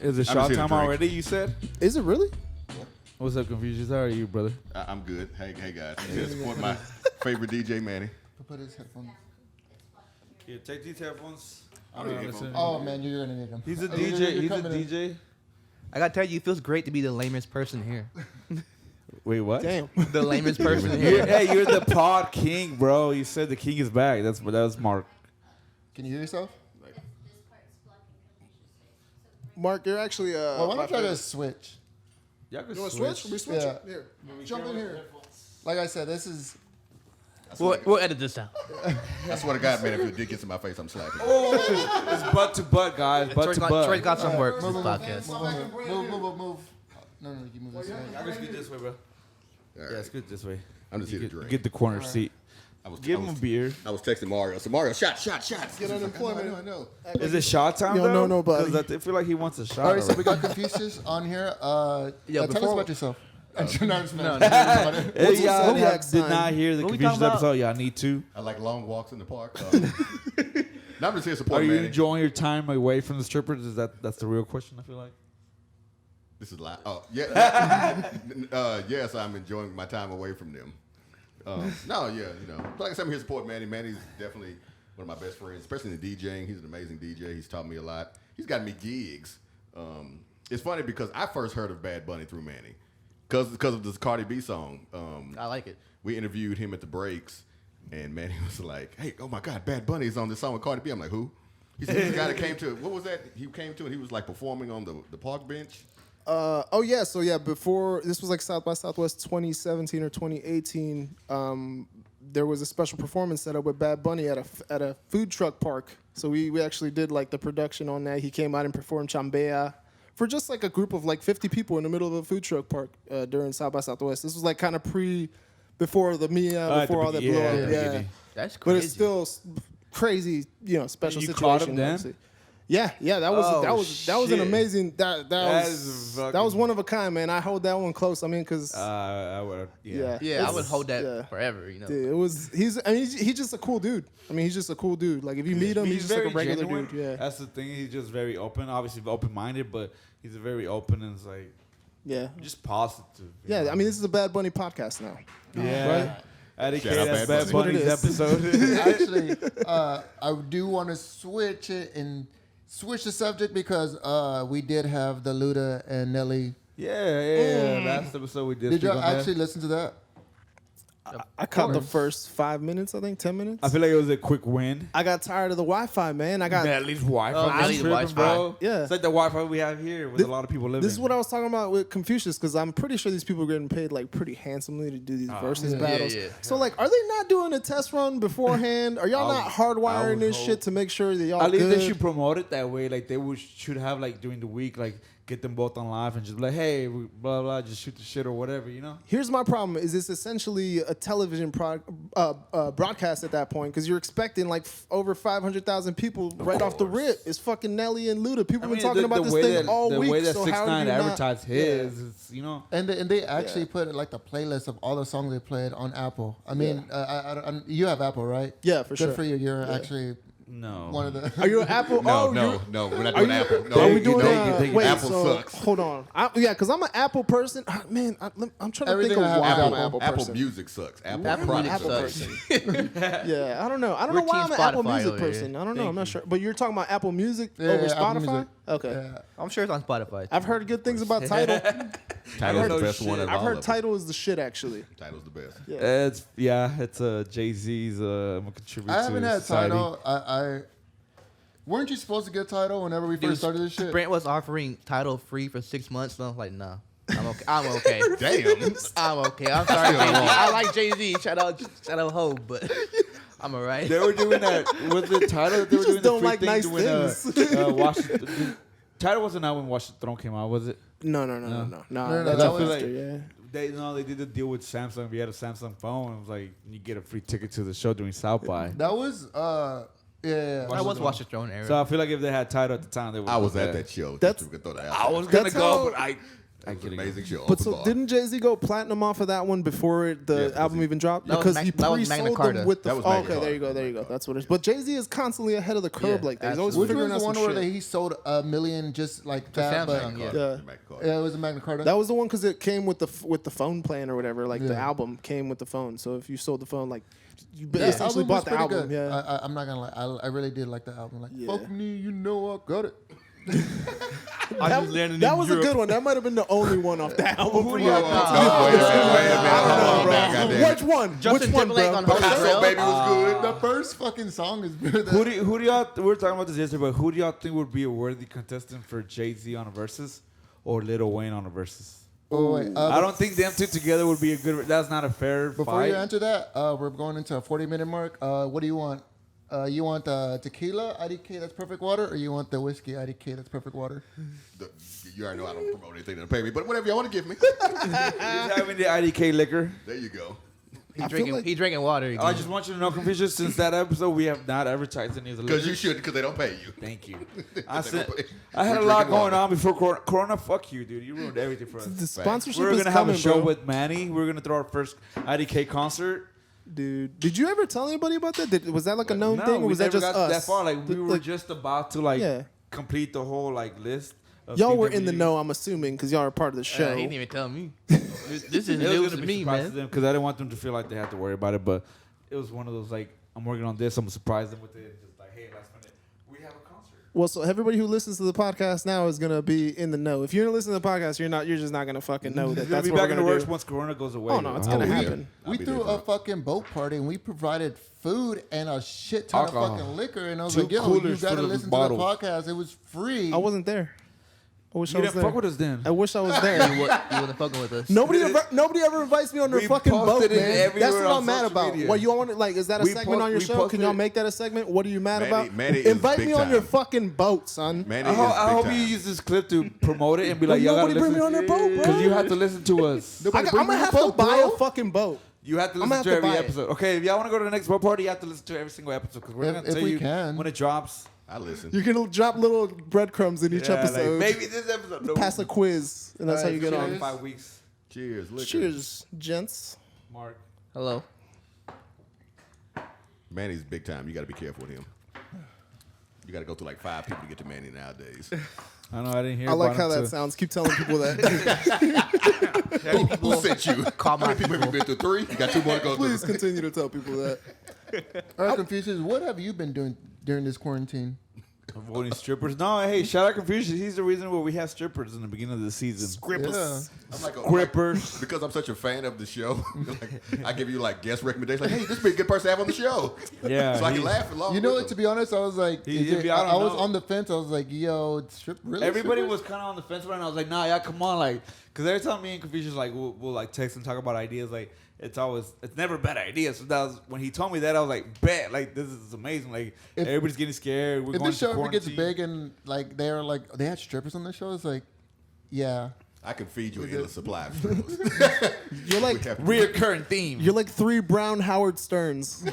Is it I'm shot just here to time drink. already? You said. Is it really? What's up, Confucius? How are you, brother? I'm good. Hey guys. I'm here to support my favorite DJ, Manny. Put his headphones. Here, take these headphones. I don't need headphones. Oh man, you're gonna need them. He's a You're DJ. He's a coming in. DJ. I gotta tell you, it feels great to be the lamest person here. Wait, what? Damn. The lamest person You're, here. hey, you're the pod king, bro. You said the king is back. That was Mark. Can you hear yourself? Mark, you're actually. Well, why my don't you try to favorite. switch? Y'all can You want to switch? We switch Yeah. it? Here. Jump in here. Like I said, this is. We'll edit this out. I swear to God, man, if your dick gets in my face, I'm slapping. It's butt to butt, guys. Butt Troy's to got, butt. Troy's got some work for Move, this move, podcast. move. No, you move this way. Y'all just get this way, bro. All Yeah, right. it's good this way. I'm just here to Get, drink. get the corner seat. I was, Give I him a was, beer. I was texting Mario. So Mario, shots. Get unemployment. I know. Is it shot time, Yo, though? no, nobody. 'Cause I feel like he wants a shot. All right, so already. we got Confucius on here. Yeah, Tell us before- about yourself. Hey, What's y'all his zodiac did sign? not hear the What we Confucius talking about? episode. Y'all need to. I like long walks in the park. Now I'm just here Are supporting you Manny. enjoying your time away from the strippers? That's the real question? I feel like. This is live. Oh, yeah. Yes, I'm enjoying my time away from them. No, yeah, you know. Like I said, I'm here to support Manny. Manny's definitely one of my best friends, especially in the DJing. He's an amazing DJ. He's taught me a lot. He's gotten me gigs. It's funny because I first heard of Bad Bunny through Manny because of this Cardi B song. I like it. We interviewed him at the breaks, and Manny was like, "Hey, oh my God, Bad Bunny is on this song with Cardi B." I'm like, "Who?" He said, "He's the guy that came to what was that? He came to and he was like performing on the park bench." Oh yeah, so yeah, before this was like South by Southwest 2017 or 2018. There was a special performance set up with Bad Bunny at a food truck park. So we actually did like the production on that. He came out and performed Chambea for just like a group of like 50 people in the middle of a food truck park during South by Southwest. This was like kind of before the Mia, before all that blew at the up. Yeah, beginning. That's but crazy. it's still crazy, special You situation. caught him then? obviously. Yeah, that was Oh, that was an shit. amazing That that is was fucking- one of a kind, man. I hold that one close. I mean, because I would. yeah, Yeah, I it's- would hold that yeah. forever, you know. Dude, he's just a cool dude. I mean, he's just a cool dude. Like if you meet him, he's just like a regular genuine. dude. Yeah, That's the thing. He's just very open. Obviously, open-minded, but he's very open and it's like yeah, just positive. you yeah. know? I mean, this is a Bad Bunny podcast now. yeah. IDK, Shout out that's Bad Bad Bunny. Bunny's That's what episode. Actually, I do want to switch it and switch the subject because we did have the Luda and Nelly. yeah. Last episode we did. Did speak you on that. actually listen to that? I caught the first 5 minutes. I think 10 minutes. I feel like it was a quick win. I got tired of the Wi-Fi, man. I got. At least Wi-Fi. Oh, was Nelly's tripping, Wi-Fi. bro. Yeah. It's like the Wi-Fi we have here with a lot of people living. This is what I was talking about with Confucius, because I'm pretty sure these people are getting paid like pretty handsomely to do these versus yeah. battles. Yeah, yeah. So like, are they not doing a test run beforehand? Are y'all I not would- hardwiring I would this hope. shit to make sure that y'all At least good? they should promote it that way. Like they should have like during the week, like get them both on live and just be like, hey, blah blah, just shoot the shit or whatever, you know. Here's my problem: is it's essentially a television broadcast at that point, because you're expecting like over 500,000 people right off the rip. It's fucking Nelly and Luda. People been talking about this way thing that, all the week. way that so 6 how 9 do you not- advertised his, it's, you know. And they actually put like the playlist of all the songs they played on Apple. I mean, you have Apple, right? Yeah, for Good sure. for you. You're actually No. one of the. Are you an Apple? No, oh, no, you're- no. We're not Are doing you, Apple. No, are we doing wait, Apple so, sucks. Hold on. Yeah, because I'm an Apple person. Man, I'm trying to Everything think of I have why is I'm an Apple. Apple Apple person. Music sucks. Apple Apple products Music sucks. sucks. Yeah, I don't know. I don't We're know why I'm Team an Apple Spotify Music over here. person. I don't know. Thank I'm not you. sure. But you're talking about Apple Music Yeah, over Apple Spotify? Music. Okay. Yeah. I'm sure it's on Spotify. I've heard good things about Tidal. Title's the heard best shit. one of I've all heard of them. Tidal is the shit, actually. Title's the best. Yeah. It's Jay-Z's I'm a contributor I to haven't had society. Tidal. I weren't you supposed to get Tidal whenever we first started this shit? Brent was offering Tidal free for 6 months, and I was like, nah. I'm okay. I'm okay. Damn. I'm okay. I'm sorry, Jay-Z. I like Jay-Z. Shout out Ho, but I'm alright. They were doing that. Was the title that they You were just doing the don't free like thing nice doing, things. Washington. Title wasn't out when Watch the Throne came out, was it? No. No, That that was was- after, yeah. They did the deal with Samsung. We had a Samsung phone. It was like you get a free ticket to the show during South by. That was yeah. I was Watch the Throne era. So I feel like if they had Title at the time, they would. I was do at that show. That's- We could throw that I out was gonna That's go, how- but I That was an amazing show. But Open so bar. didn't Jay-Z go platinum off of that one before the Yes, album he- even dropped? That was Because Mag- he that was Magna pre-sold Carta. them with the. That was Oh, Magna okay, there Carta. you go, there you go. That's what it is. But Jay-Z is constantly ahead of the curve Yeah, like that. He's always absolutely. Which figuring was out the some one where shit. he sold 1 million just like that? But Samsung, yeah. Yeah. yeah, it was a Magna Carta. That was the one because it came with the phone plan or whatever. Like the Yeah. album came with the phone. So if you sold the phone, like you Yeah, essentially album was bought the pretty album. good. Yeah. I'm not gonna lie. I really did like the album. Like, Yeah. fuck me, you know I got it. That was a good one. That might have been the only one off that album. Who for do me. you Wait a minute. I Hold don't on, know, goddamn. bro. Which one? Justin Which one, Timberlake bro? on Holy Picasso Grail? Baby was good. The first fucking song is better than Who do y'all? We were talking about this yesterday, but who do y'all think would be a worthy contestant for Jay-Z on a versus or Lil Wayne on a versus? Oh, wait, I don't think them two together would be a good. That's not a fair Before fight. you answer that, we're going into a 40-minute mark. What do you want? You want the tequila IDK that's perfect water, or you want the whiskey IDK that's perfect water? You already know I don't promote anything to pay me, but whatever y'all want to give me. He's having the IDK liquor. There you go. He drinking water. Again. I just want you to know, Confucius, since that episode, we have not advertised any of the Because you liquors. should, because they don't pay you. Thank you. They I don't pay. had a We're lot drinking going water. on before Corona. Fuck you, dude. You ruined everything for us. The sponsorship We're is gonna have coming, a show bro. with Manny. We're gonna throw our first IDK concert. Dude, did you ever tell anybody about that? Was that like a known No, thing, or we was that never just got us? that far. Like we were just about to Yeah. complete the whole list. of Y'all things were that in the we- know, I'm assuming, because y'all are part of the show. He didn't even tell me. This is It was news gonna to be me, surprise man. to them because I didn't want them to feel like they had to worry about it. But it was one of those like, I'm working on this. I'm gonna surprise them with it. Just like, hey, last minute, we have a concert. Well, so everybody who listens to the podcast now is gonna be in the know. If you're listening to the podcast, you're just not gonna fucking know that It's gonna that's be what back we're in the gonna works do. once Corona goes away. Oh no, it's Oh, gonna yeah. happen. I'll We be threw there for a it. fucking boat party and we provided food and a shit ton Alcohol. of fucking liquor. And I was 2 like, yo, you coolers gotta full of listen bottles. to the podcast. It was free. I wasn't there. I wish You I was didn't there. fuck with us then. I wish I was there. You wasn't fucking with us. Nobody ever invites me on their We fucking boat, posted it man. That's everywhere what on I'm mad social about. media. What you want? Like, is that a We segment post- on your we show? Can posted y'all it. make that a segment? What are you mad Manny- about? Manny is Invite big me on your time. fucking boat, son. Manny I is hope, big I hope you time. use this clip to promote it and be like, y'all gotta Nobody bring listen. me on their boat, bro. Because you have to listen to us. I'm gonna have to buy a fucking boat. You have to I'ma listen have to to every buy it. episode. Okay, if y'all want to go to the next boat party, you have to listen to every single episode because we're If- gonna if tell we you can. when it drops. I listen. You're gonna drop little breadcrumbs in each Yeah, episode. like, maybe this episode. No. Pass a quiz, and that's how you get cheers. on. 5 weeks. Cheers. Liquor. Cheers, gents. Mark. Hello. Manny's big time. You got to be careful with him. You got to go through like 5 people to get to Manny nowadays. I know I didn't hear. I like about how him that too. sounds. Keep telling people that. Who sent you? Call How my many people have you been through? 3? You got 2 more to go Please through. continue to tell people that. All right, Confucius, what have you been doing during this quarantine? Avoiding strippers. No, hey, shout out Confucius. He's the reason why we have strippers in the beginning of the season. Scrippers. I'm like, Grippers. because I'm such a fan of the show, like, I give you like guest recommendations. Like, hey, this would be a good person to have on the show. Yeah, so I can he- laugh along You know with what? To them. be honest, I was like, He- is it- I don't I was know. on the fence. I was like, yo, strip really? Everybody strippers? was kind of on the fence about it. And I was like, nah, y'all, come on, like, because every time me and Confucius like we'll like text and talk about ideas, like it's never bad ideas. So that was when he told me that I was like, bet, like this is amazing. Like If- everybody's getting scared. We're If going this show to ever gets quarantine. big and like they're like they had strippers on the show, it's like, yeah. I can feed you an endless supply of strippers. You're like We have- Reoccurring theme. you're like 3 brown Howard Sterns.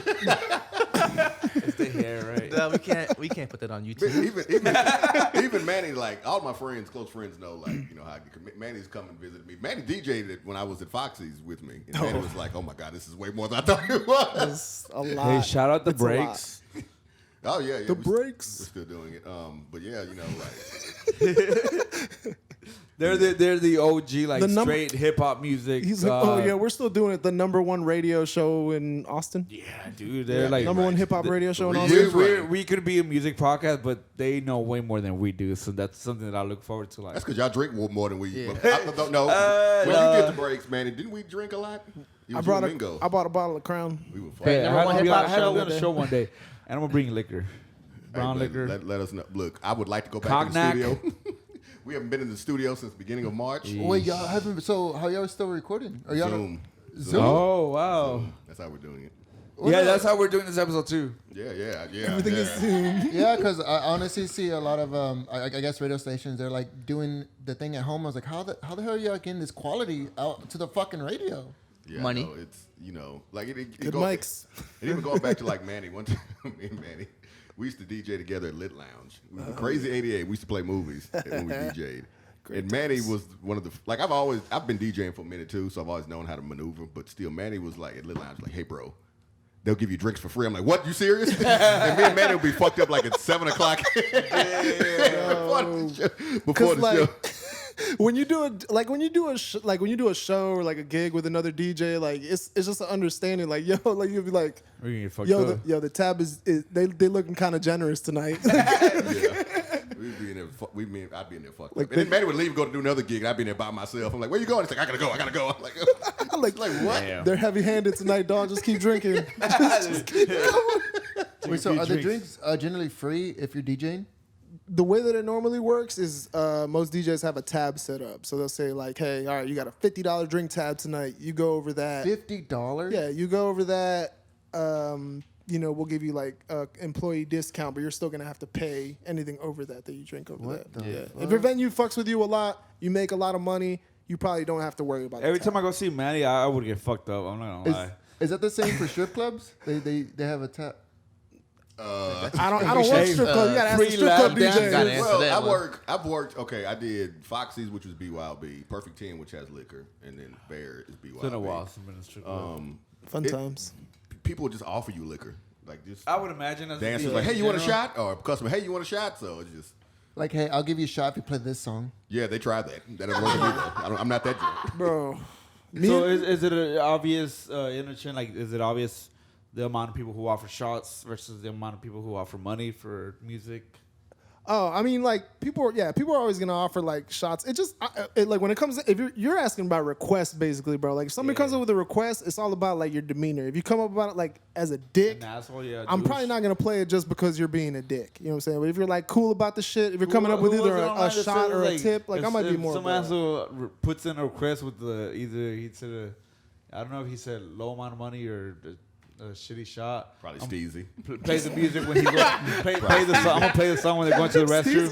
It's the hair, right? No, we can't put that on But YouTube. even Manny, like all my friends, close friends know, like you know how Manny's come and visited me. Manny DJ'd it when I was at Foxy's with me, and Manny was like, "Oh my god, this is way more than I thought it was." It's a lot. Hey, shout out the It's a lot. breaks. Oh yeah, The we're breaks. still doing it. But yeah, you know, like They're the OG like The number- straight hip hop music. He's like, oh yeah, we're still doing it. The #1 radio show in Austin. yeah, dude. They're Yeah, like #1 hip hop radio show in Yeah. Austin. we could be a music podcast, but they know way more than we do. So that's something that I look forward to. Like, that's because y'all drink more than we. Yeah. But I don't know. When you did the breaks, Manny, didn't we drink a lot? It I was brought you and Mingo. I bought a bottle of Crown. We were fine. hey, I number one had to be hip-hop on- I had to show be on one a show one day, and I'm gonna bring liquor, brown Hey, liquor. Let us know. Look, I would like to go back Cognac. to the studio. We haven't been in the studio since the beginning of March. Wait, y'all haven't. So how y'all still recording? Are y'all Zoom. Zoom? Oh wow! That's how we're doing it. Yeah, that's how we're doing this episode too. Yeah. Everything yeah. is Zoom. Yeah, because I honestly see a lot of I guess radio stations. They're like doing the thing at home. I was like, how the hell are y'all getting this quality out to the fucking radio? Yeah, Money. no, it's like it Good go, mics. And even going back to like Manny, one time, me and Manny, we used to DJ together at Lit Lounge. Crazy '88. We used to play movies when we DJ'd. And Manny was one of the like I've been DJing for a minute too, so I've always known how to maneuver. But still, Manny was like at Little Lounge, like, hey, bro. They'll give you drinks for free. I'm like, what? You serious? And me and Manny would be fucked up like at 7 o'clock before the show. When you do a show or like a gig with another DJ, like it's just an understanding. Like like you'll be like, the tab is they looking kind of generous tonight. Yeah. I'd be in there fucked up. And then Manny would leave and go to do another gig, and I'd be in there by myself. I'm like, where you going? He's like, I gotta go. I'm like, what? Damn. They're heavy-handed tonight, dog. Just keep drinking. just keep going. Wait, so are the drinks generally free if you're DJing? The way that it normally works is most DJs have a tab set up. So they'll say like, hey, all right, you got a $50 drink tab tonight. You go over that. $50? Yeah, you go over that. We'll give you like employee discount, but you're still gonna have to pay anything over that you drink over that. If your venue fucks with you a lot, you make a lot of money, you probably don't have to worry about it. Every time I go see Manny, I would get fucked up. I'm not gonna lie. Is that the same for strip clubs? They have a tap. I don't work strip club. You gotta ask the strip club DJ. Well, I've worked. Okay, I did Foxy's, which was BYOB, Perfect 10, which has liquor, and then Bear is BYOB. It's been a while since I've been in a strip club. Fun times. People just offer you liquor, like just. I would imagine as dancers like, hey, you want a shot? Or customer, hey, you want a shot? So it's just. Like, hey, I'll give you a shot if you play this song. Yeah, they tried that. That doesn't work with me though. I'm not that drunk. Bro. So is it an obvious interchange? Like, is it obvious the amount of people who offer shots versus the amount of people who offer money for music? Oh, I mean, like people are always gonna offer like shots. It just like when it comes to, if you're asking about requests, basically, bro. Like if somebody comes up with a request, it's all about like your demeanor. If you come up about it like as a dick, An asshole, I'm probably not gonna play it just because you're being a dick. You know what I'm saying? But if you're like cool about the shit, if you're coming up with either a shot or a tip, like I might be more. Some asshole puts in a request with either he said I don't know if he said low amount of money or a shitty shot. Probably Steezy. Play the music when he goes. Play the song. I'm gonna play the song when they're going to the restroom.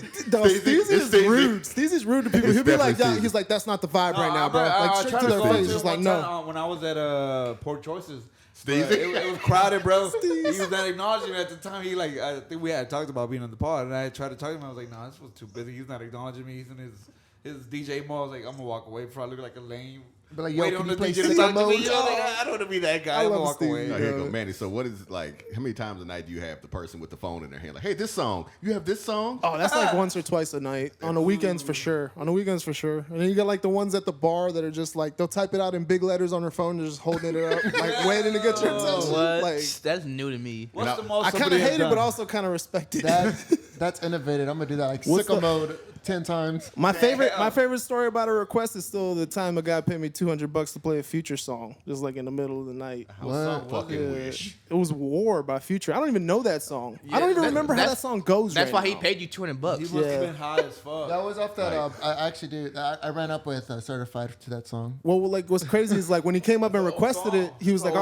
Steezy is rude. Steezy's rude to people. He'll be like, Steezy. he's like, that's not the vibe right now, bro. Like straight to their face, just like no. When I was at Port Choices, Steezy? it was crowded, bro. He was not acknowledging me at the time. I think we had talked about being on the pod, and I tried to talk to him. I was like, this was too busy. He's not acknowledging me. He's in his DJ mode. I was like, I'm gonna walk away before I look like a lame. But like, yo, wait can on you the play DJ to sicko talk to me. mode? I don't want to be that guy. I'm gonna walk away. Oh, here you go, Manny. So what is it like? How many times a night do you have the person with the phone in their hand? Like, hey, this song. You have this song? Oh, that's like once or twice a night. On the weekends for sure. And then you got like the ones at the bar that are just like they'll type it out in big letters on their phone and just holding it up, like waiting to get your attention. What? Like That's new to me. What's the most I kind of somebody has hate it, done? but also kind of respect it. That's innovative. I'm gonna do that like What's sicko the- mode 10 times. My favorite story about a request is still the time a guy paid me $200 to play a Future song, just like in the middle of the night. I fucking wish. It was War by Future. I don't even know that song. I don't even remember how that song goes. That's right why he now. paid you $200. He must have been high as fuck. That was off that. I actually did. I ran up with Certified to that song. Well, like what's crazy is like when he came up and requested it, he was like,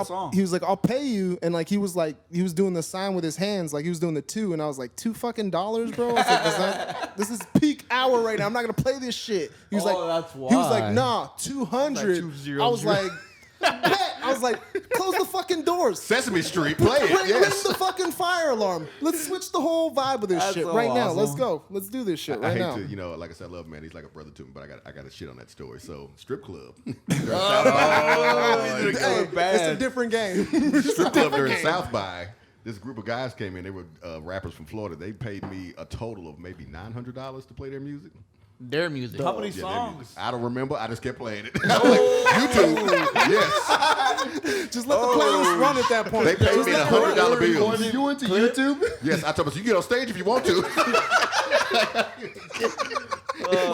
I'll pay you, and like he was doing the sign with his hands, like he was doing the two, and I was like, $2 fucking, bro. I was like, this is peak hour right now. I'm not gonna play this shit. He was that's he was like, why. nah, 200. I was like, bet. I was like, close the fucking doors. Sesame Street, play it. Ring Yes. the fucking fire alarm. Let's switch the whole vibe of this That's shit so right now. Let's awesome. go. Let's do this shit I right hate now. to, like I said, I love Manny. He's like a brother to me, but I got to shit on that story. So, strip club. Oh, It's a different game. Strip club there in South by. This group of guys came in. They were rappers from Florida. They paid me a total of maybe $900 to play their music. Their music. How many Yeah, their songs? music. I don't remember. I just kept playing it. I was like, YouTube. Yes. Just let the playlist run at that point. They paid me $100 bills. You went to YouTube? Yes, I told them, so you get on stage if you want to.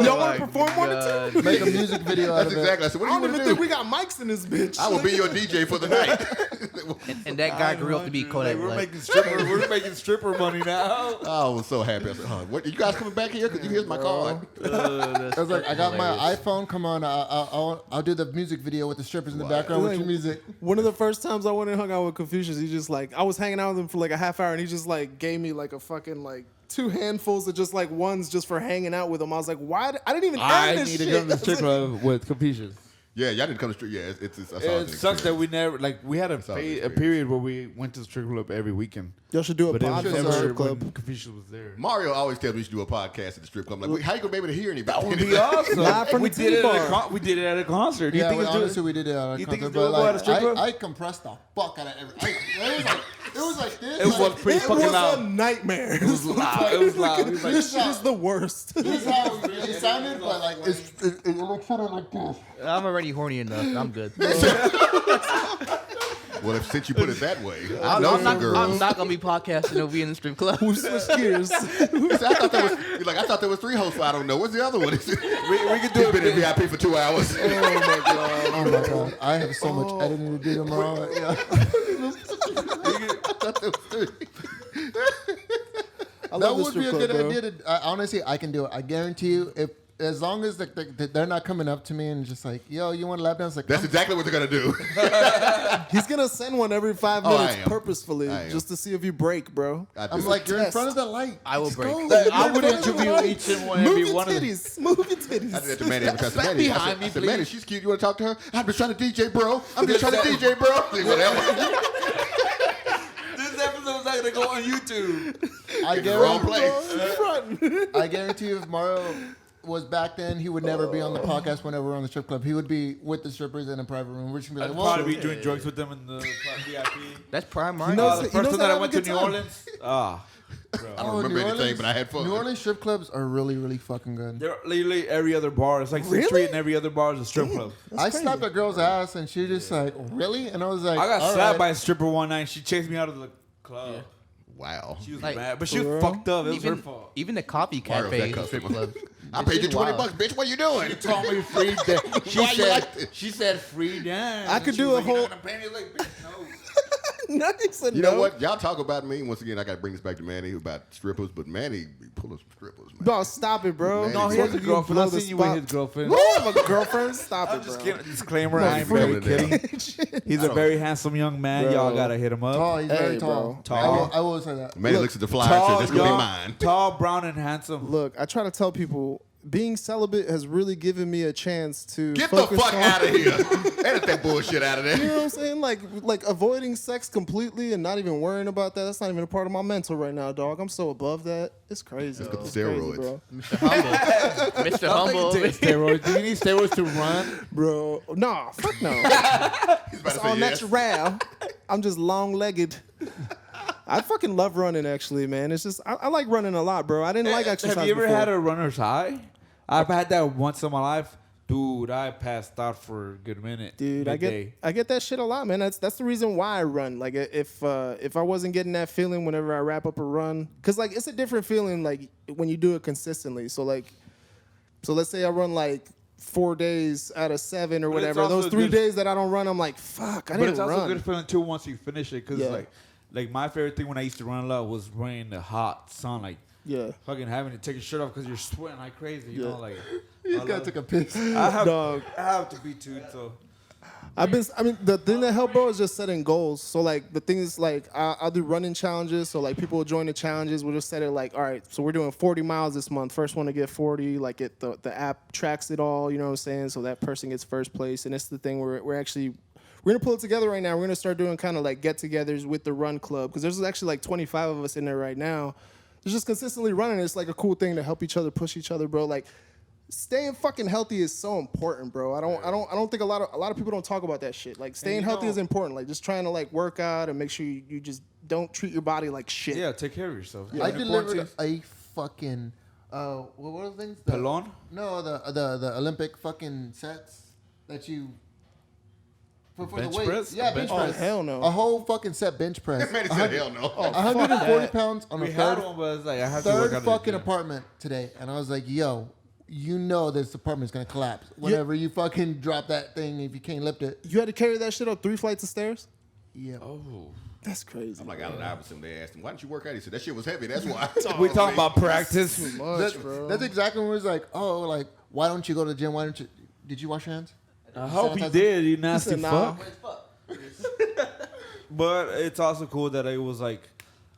Y'all want to perform one or two? Make a music video out That's of exactly. I said, what I do you don't want even to think do? we got mics in this bitch. I will be your DJ for the night. And that guy grew up to be Kodak We're Black. we're making stripper money now. I was so happy. I said, what, you guys coming back here? Because here's my card. I was like, I got my iPhone. Come on, I'll do the music video with the strippers in the background with your music. One of the first times I went and hung out with Confucius, he just like, I was hanging out with him for like a half hour, and he just like gave me like a fucking like 2 handfuls of just like ones just for hanging out with him. I was like, why? I didn't even earn I this need to shit. go to the strip club with Confucius. Yeah, y'all didn't come to strip. Yeah, it's I saw It sucks that we never we had a That's all the a period where we went to the strip club every weekend. Y'all should do a But it was pod from the never strip when club. Confucius was there. Mario always tells me we should do a podcast at the strip club. I'm like, how you gonna be able to hear anybody? That would be awesome. Live from we the did it T-bar. at we did it at a concert. Do you Yeah, think honestly, we did it at a you think concert, it's but doable at a strip club? I compressed the fuck out of everything. It was like this. It was like, pretty It fucking was loud. a nightmare. It was loud. It was loud. It was like, This shit is the worst. This is how it sounded, but like it looks sort of like this. I'm already horny enough. I'm good. Well, since you put it that way, I I'm know not, some girls. I'm not gonna be podcasting over in the strip club. We switched gears. I thought there was 3 hosts. I don't know. What's the other one? we could do He's it. been in VIP for 2 hours. Oh my god! I have so much editing to do tomorrow. Yeah. I That love the would be strip a club, good bro. idea. Honestly, I can do it. I guarantee you. If as long as they're not coming up to me and just like, yo, you want to lap dance? Like, That's exactly what they're gonna do. He's gonna send one every 5 Oh, I minutes am. purposefully I am. just to see if you break, bro. I'm like, you're in front of the light. I will break. I would interview each and Move every your one of them. titties. Move your I did that titties. to Manny every time. I said, Back Manny, behind me, I said, please. Manny, she's cute. You want to talk to her? I'm just trying to DJ, bro. I'm just trying to DJ, bro. Whatever. This episode's not gonna go on YouTube. I In the wrong guarantee. place. I guarantee you, if Mario was back then, he would never be on the podcast whenever we're on the strip club. He would be with the strippers in a private room. We're just gonna I'd be like, probably be doing drugs with them in the VIP. That's prime He market. knows The he first knows one that how I to went have to a New good time. Orleans. I don't remember anything, but I had fun. New Orleans strip clubs are really, really fucking good. They're literally every other bar. It's like Sixth Really? Street and every other bar is a strip club. I slapped a girl's ass and she just like, really? And I was like, I got all slapped right. by a stripper one night. She chased me out of the club. Wow. She was Like, mad, but she was for real? fucked up. It was her Even, fault. even the coffee Mario's that cafe is a strip customer. club. I paid you It's $20, wild. bitch. What you doing? She told me free dance. She Why you said, like this? she said free dance. I could And she do was a like, "You're whole- not gonna pay me?" Like, bitch, no. Nice. You know what? Y'all talk about me. Once again, I got to bring this back to Manny about strippers, but Manny be pulling some strippers, man. No, stop it, bro. Man, No, he has a girlfriend. I've seen you with his girlfriend. You don't have a girlfriend? Stop I'm it, just bro. kidding. Disclaimer, No, I'm you're very filming it kidding. He's a very handsome young man. Bro. Y'all gotta hit him up. Tall, he's very Hey, tall. bro. Tall. I will say that. Manny Look, looks at the flyer and says, "This gonna be young, mine." tall, brown, and handsome. Look, I try to tell people being celibate has really given me a chance to Get the focus fuck on- out of here! Edit that bullshit out of You know there. what I'm saying? Like avoiding sex completely and not even worrying about that. That's not even a part of my mental right now, dog. I'm so above that. It's crazy. It's got the It's crazy, steroids. bro. Mr. Humble. Mr. Humble. Take steroids. Do you need steroids to run? Bro, nah, fuck no. He's about It's to say all yes. natural. I'm just long-legged. I fucking love running, actually, man. It's just I like running a lot, bro. I didn't like exercise. Have you ever before. had a runner's high? I've had that once in my life. Dude, I passed out for a good minute. Dude, midday. I get that shit a lot, man. That's the reason why I run. Like if I wasn't getting that feeling whenever I wrap up a run, cause like it's a different feeling like when you do it consistently. So let's say I run like 4 days out of 7 or But it's whatever. also Those 3 good- days that I don't run, I'm like, fuck, I But didn't it's also run. a good feeling too once you finish it, cause Yeah. like my favorite thing when I used to run a lot was running in the hot sun, like Yeah. fucking having to take your shirt off because you're sweating like crazy. You Yeah. know, like This guy took a piss. I have Dog. to be too. So I mean, the thing that helped, bro, is just setting goals. So, like, the thing is, like, I'll do running challenges. So, like, people will join the challenges. We'll just set it, like, all right, so we're doing 40 miles this month. First one to get 40, like, the app tracks it all, you know what I'm saying? So that person gets first place. And it's the thing where we're going to pull it together right now. We're going to start doing kind of, like, get-togethers with the run club. Because there's actually, like, 25 of us in there right now. They're just consistently running. It's, like, a cool thing to help each other, push each other, bro. Like, staying fucking healthy is so important, bro. I don't think a lot of people don't talk about that shit. Like staying healthy is important. Like just trying to like work out and make sure you just don't treat your body like shit. yeah, take care of yourself. I In the delivered quarantine, a fucking what were the things? Pelon? No, the Olympic fucking sets that you for Bench the weight. press? Yeah, A bench bench press. press? Oh, hell no. A whole fucking set bench press. Manny said, "Hell no." 140 pounds on we a had third, one, but it's like I have to work third out fucking again. apartment today, and I was like, yo. You know this apartment's gonna collapse whenever you fucking drop that thing if you can't lift it. You had to carry that shit up 3 flights of stairs? Yeah. Oh, That's crazy. I'm like Allen Iverson. They asked him, "Why don't you work out?" He said, "That shit was heavy. That's why." we talking about practice. Too much, That's, bro. that's exactly when it was like, oh, like why don't you go to the gym? Why don't you? Did you wash your hands? I hope you Sanitizer? did. You nasty said nah. fuck. But it's also cool that it was like,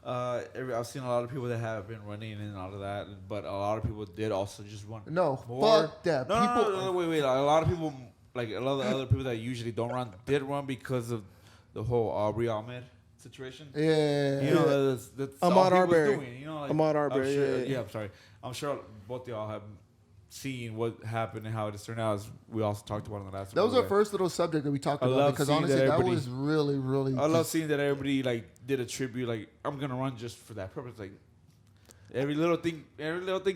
I've seen a lot of people that have been running and all of that, but a lot of people did also just run. No, more. fuck that. No, People. no, wait. A lot of people like a lot of the other people that usually don't run did run because of the whole Aubrey Ahmed situation. Yeah. You know, that's all Ahmaud he was Arbery. doing. You know, like, Ahmaud I'm Arbery, sure, yeah. I'm sorry. I'm sure both of y'all have seen what happened and how it has turned out. As we also talked about in the last. That was our episode. first little subject that we talked I about love because seeing honestly, that that everybody- was really, really. I love just- seeing that everybody like did a tribute. Like I'm gonna run just for that purpose. Like every little thing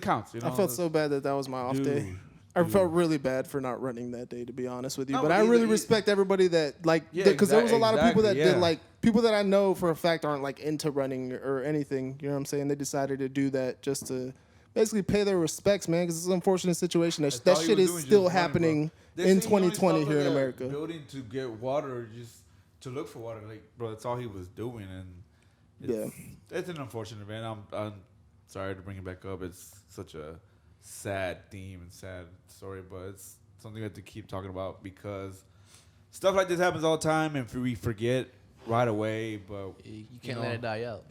counts. You know? I felt so bad that was my off day. Dude. I felt really bad for not running that day, to be honest with you. No, but but I really either- respect everybody that like, Yeah, because there was a lot of people that exactly, did yeah. like people that I know for a fact aren't like into running or anything. You know what I'm saying? They decided to do that just to basically pay their respects, man. Because it's an unfortunate situation. That That's all he shit was is doing, just still running, bro. happening They in say he only 2020 stopped here at in that America. Building to get water, or just to look for water. Like, bro, that's all he was doing, and it's an unfortunate event. I'm sorry to bring it back up. It's such a sad theme and sad story, but it's something we have to keep talking about because stuff like this happens all the time, and we forget right away. But You can't let it die out.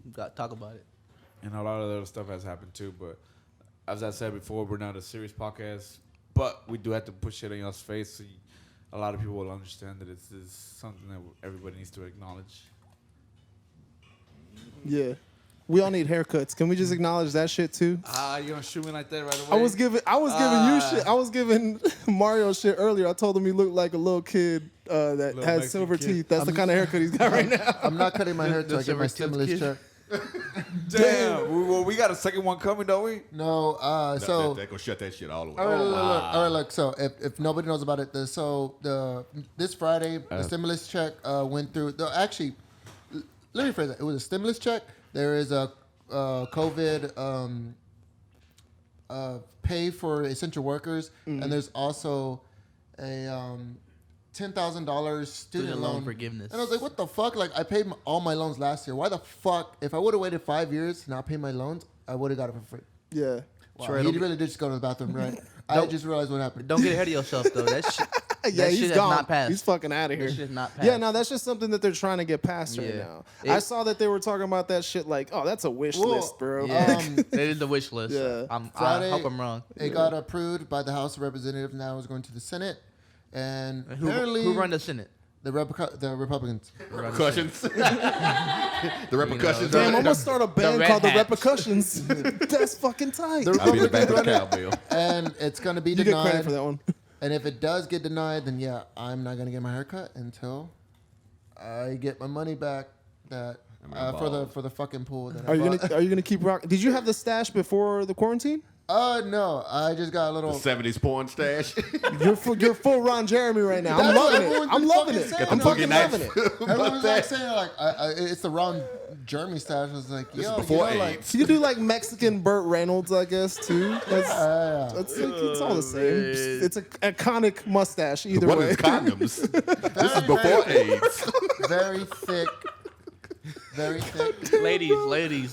You got to talk about it. and a lot of other stuff has happened too. But as I said before, we're not a serious podcast, but we do have to push it in y'all's face so a lot of people will understand that it's something that everybody needs to acknowledge. Yeah. We all need haircuts. Can we just acknowledge that shit too? You gonna shoot me like that right away? I was giving you shit. I was giving Mario shit earlier. I told him he looked like a little kid that Little had Mexican silver kid. teeth. That's the kind of haircut he's got right now. I'm not cutting my hair till I get my silver tips stimulus kid. check. Damn. Well, we got a second one coming, don't we? No, so They're gonna shut that shit all the way. all right, look. So if nobody knows about it, this Friday the stimulus check went through. Actually, let me phrase that. It was a stimulus check. There is a COVID pay for essential workers, and there's also a $10,000 student loan forgiveness. And I was like, what the fuck? Like, I paid all my loans last year. Why the fuck? If I would have waited 5 years to not pay my loans, I would have got it for free. Yeah. Wow. Sure, He don't really did just go to the bathroom, right? I just realized what happened. Don't get ahead of yourself, though. That shit, Yeah, that he's shit has gone. not passed. He's fucking out of here. That shit's not passed. Yeah, no, that's just something that they're trying to get past right Yeah. now. It- I saw that they were talking about that shit like, oh, that's a wish list, bro. Yeah, that is the wish list. Yeah. I Friday, hope I'm wrong. It got approved by the House of Representatives. Now it's going to the Senate. And apparently, Who run the Senate? the Republicans. Repercussions. The repercussions. Damn, I'm gonna start a band Red called The Hats. Repercussions. That's fucking tight. I'll be in the back of the cowbell. And it's going to be You get denied. credit for that one. And if it does get denied, then yeah, I'm not going to get my haircut until I get my money back that for the fucking pool. That I Are you bought. gonna keep rocking? Did you have the stash before the quarantine? No, I just got a The little. 70s porn stash. You're full Ron Jeremy right now. I'm That's what loving it. everyone's I'm been loving fucking it. saying. I'm Got the fucking boogie knife. loving it. Everyone was like saying like it's the Ron Jeremy stash. I was like, This yo, is before you know, like, AIDS. You could do like Mexican Burt Reynolds, I guess, too. That's like, it's all the same. man. It's an iconic mustache either What way. is condoms? This is before AIDS. very thick, very thick.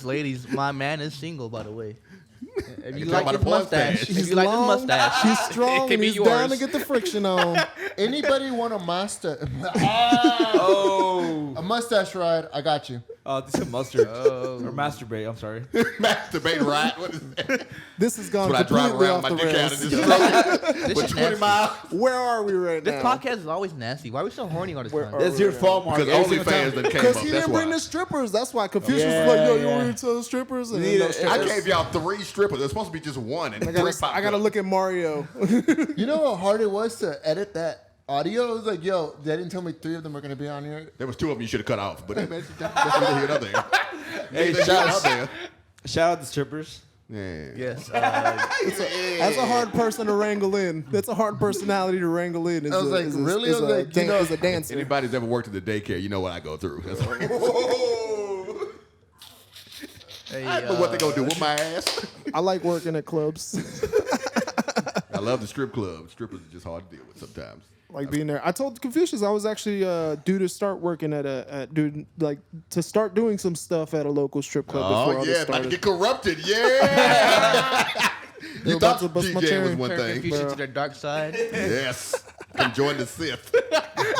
ladies, my man is single, by the way. If you talking like about his a porn mustache, stash. if you like his mustache, He's strong can and be he's down to yours. get the friction on. Anybody want a mustache? Oh. A mustache ride? I got you. Oh, this is mustard. Or masturbate, I'm sorry. Masturbate right? What is that? This has gone That's what I drive completely around off my the dick out and rails. just throw it This with shit 20 nasty. miles. Where are we right This now? podcast is always nasty. Why are we so horny all this Where time? are That's your fault, Mark. Because Every single OnlyFans time. that came Because up. he That's didn't bring why. the strippers. That's why Confucius Yeah, was like, yo, you yeah. want me to tell the strippers? And Need then it. no I strippers. gave y'all 3 strippers. There's supposed to be just one. And I 3 gotta, popped I gotta up. look at Mario. You know how hard it was to edit that audio? It was like, yo, they didn't tell me 3 of them are gonna be on here. There was 2 of them you should have cut off. But hey, man, that's neither here nor there. Hey, Neither here nor there. Shout out to strippers. Yeah. Yes. That's a hard person to wrangle in. That's a hard personality to wrangle in. I was like, really? I was like, you know- as a dancer. Anybody's ever worked at the daycare, you know what I go through. That's like, Hey, I know what they gonna do with my ass. I like working at clubs. I love the strip club. Strippers are just hard to deal with sometimes. Like being there. I told Confucius I was actually due to start working to start doing some stuff at a local strip club before all Oh this yeah, about to started. get corrupted. Yeah. They You were about thought to bust my DJ cherry. was one turn thing. Confucius to their dark side. Yes. Come join the Sith.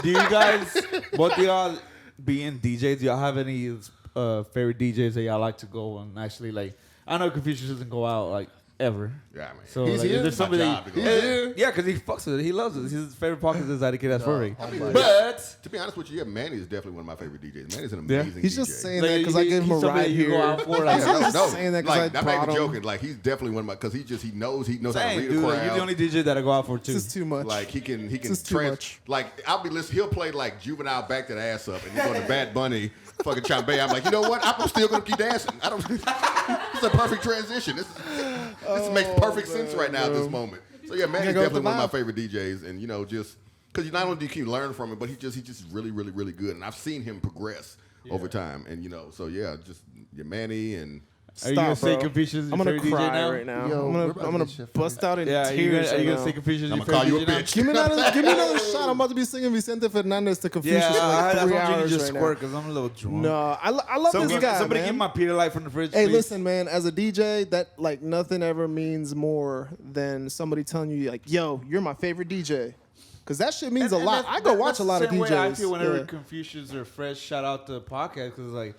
Do you guys, both of y'all being DJs, do y'all have any favorite DJs that y'all like to go and actually like? I know Confucius doesn't go out like ever. Yeah, man. So He's like, here? if there's My somebody, job to go He's here. yeah, because he fucks with it. He loves it. His favorite podcast is IDK. That's for me. But to be honest with you, yeah, Manny is definitely one of my favorite DJs. Manny's an Yeah. amazing He's DJ. just saying Like, that because I gave him a he's somebody ride you here. go out for, Yeah, like, I'm just saying that 'cause like, I I'm not even brought him. joking. Like, he's definitely one of my, because he knows how to Dang, read dude, a like, crowd. you're the only DJ that I go out for too. This is too much. Like he can This is too much. like I'll be listening. He'll play like Juvenile Back That Ass Up, and he's going to Bad Bunny, fucking Chambe. I'm like, you know what? I'm still gonna keep dancing. I don't. It's a perfect transition. This makes perfect sense right now at this moment. So yeah, Manny's go with definitely the one of my vibe. favorite DJs, and just because you not only do you can learn from him, but he's just really really really good, and I've seen him progress over time, and so yeah, just Manny and. Are you gonna Stop, say bro. Confucius is I'm your gonna favorite DJ cry now? right now. Yo, I'm we're about gonna to get shit bust out in Yeah, are you tears. gonna right say now. Confucius is I'm your gonna call favorite you a DJ now? bitch. Give me another shot. I'm about to be singing Vicente Fernandez to Confucius Yeah, for like that's 3 what I'm hours just right now. squirt because I'm a little drunk. No, I love this guy, Somebody man. give my Peter Light from the fridge. Hey, please. listen, man. As a DJ, that like nothing ever means more than somebody telling you like, "Yo, you're my favorite DJ," because that shit means a lot. I go watch a lot of That's the DJs. same way I feel whenever Yeah. Confucius or Fresh shout out the podcast because like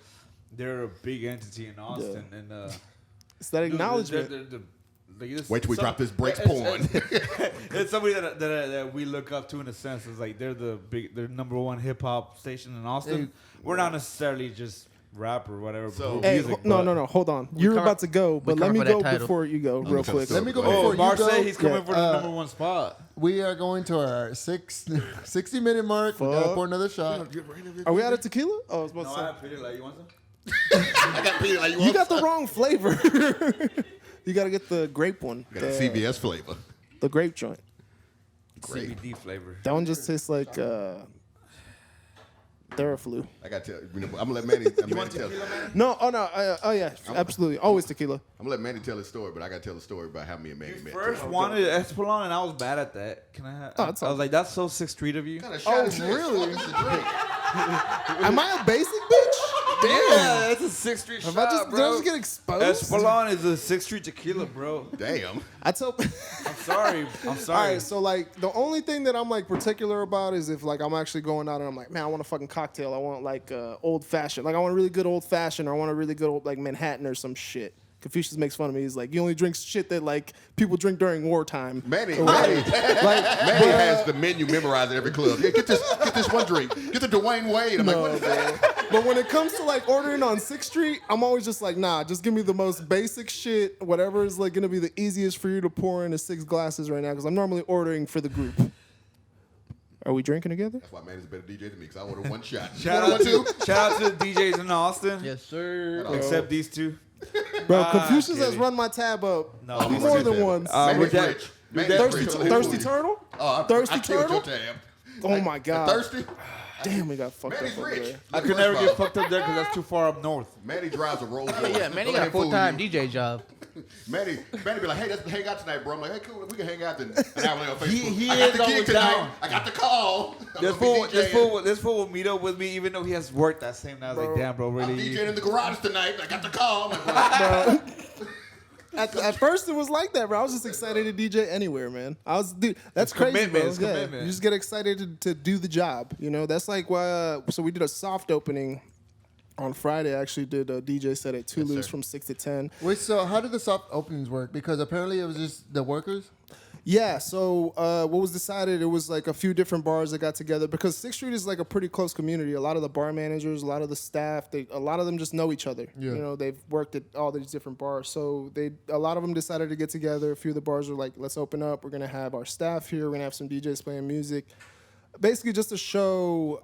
they're a big entity in Austin and It's that dude, acknowledgement. Wait till we drop this breaks it's- porn. It's somebody that we look up to in a sense. It's like they're they're number one hip hop station in Austin. We're not necessarily just rap or whatever. So- but Hey, music, no, but- no, no. Hold on. You're cover- about to go, but we let cover me for that go title. before you go, real gonna quick. tell Let me go Oh, before Oh, you Marseille, go. he's coming Yeah, for the number one spot. We are going to our 60-minute mark. We gotta pour another shot. Are we out of tequila? Oh, I was about No, to I say. have Peter Light. You want some? I got Peter like You got the wrong flavor. You got to get the grape one. got a CVS flavor. The grape joint. Great. CBD flavor. That one just tastes like Theraflu. I got to tell I'm gonna let Manny. I'm gonna tell. No, oh no, oh yeah, absolutely, always tequila. I'm gonna let Manny tell his story, but I gotta tell the story about how me and Manny met. First wanted Espelon, and I was bad at that. Can I have? Oh, it's I all- was like, that's so 6th Street of you. What kind of Oh, shot is this? really? Fuck, this is a drink. Am I a basic bitch? Yeah, that's a 6th Street Have shot, I just, did I bro. just get exposed? Espelon is a 6th Street tequila, bro. Damn. I tell. I'm sorry. I'm All sorry. right, so like the only thing that I'm like particular about is if like I'm actually going out and I'm like, man, I want a fucking cocktail. I want like old fashioned. Like I want a really good old fashioned, or I want a really good old like Manhattan or some shit. Confucius makes fun of me. He's like, you only drink shit that like people drink during wartime. Manny Like, has the menu memorized at every club. Yeah, get this one drink. Get the Dwayne Wade. I'm No, like, what is man. that? But when it comes to like ordering on 6th Street, I'm always just like, nah, just give me the most basic shit, whatever is like gonna be the easiest for you to pour into 6 glasses right now, because I'm normally ordering for the group. Are we drinking together? That's why Manny's a better DJ than me, because I order one shot. shout You out order one to shout out to the DJs in Austin. Yes, sir. Except these two. Bro, Confucius has kidding. run my tab up No, he's more rich, than man. once. we're Manny's that- rich. Manny's Thirsty, rich. thirsty turtle? Oh, Thirsty I killed turtle? your tab. Oh my god! Thirsty? Damn, we got fucked Manny's up over rich. there. I could never get fucked up there because that's too far up north. Manny drives a Rolls Royce. Yeah, man, he Don't got let a him fool full-time you. DJ job. Manny be like, hey, let's hang out tonight, bro. I'm like, hey, cool, we can hang out. Then an hour later on Facebook, He I got is the gig always tonight. down. I got the call. I'm This gonna be fool, DJing. this fool will meet up with me even though he has work that same night. I was like, damn, bro, I'm really? DJing in the garage tonight. I got the call. I'm like, bro, At first, it was like that, bro. I was just excited to DJ anywhere, man. I was, dude. That's It's crazy, commitment, bro. it's Yeah, commitment. you just get excited to do the job. You know, that's like why. So we did a soft opening on Friday. I actually did a DJ set at Toulouse from 6 to 10. Wait, so how did the soft openings work? Because apparently it was just the workers. Yeah, so what was decided, it was like a few different bars that got together because 6th Street is like a pretty close community. A lot of the bar managers, a lot of the staff, a lot of them just know each other. Yeah. You know, they've worked at all these different bars. So a lot of them decided to get together. A few of the bars were like, let's open up. We're going to have our staff here. We're going to have some DJs playing music. Basically just to show,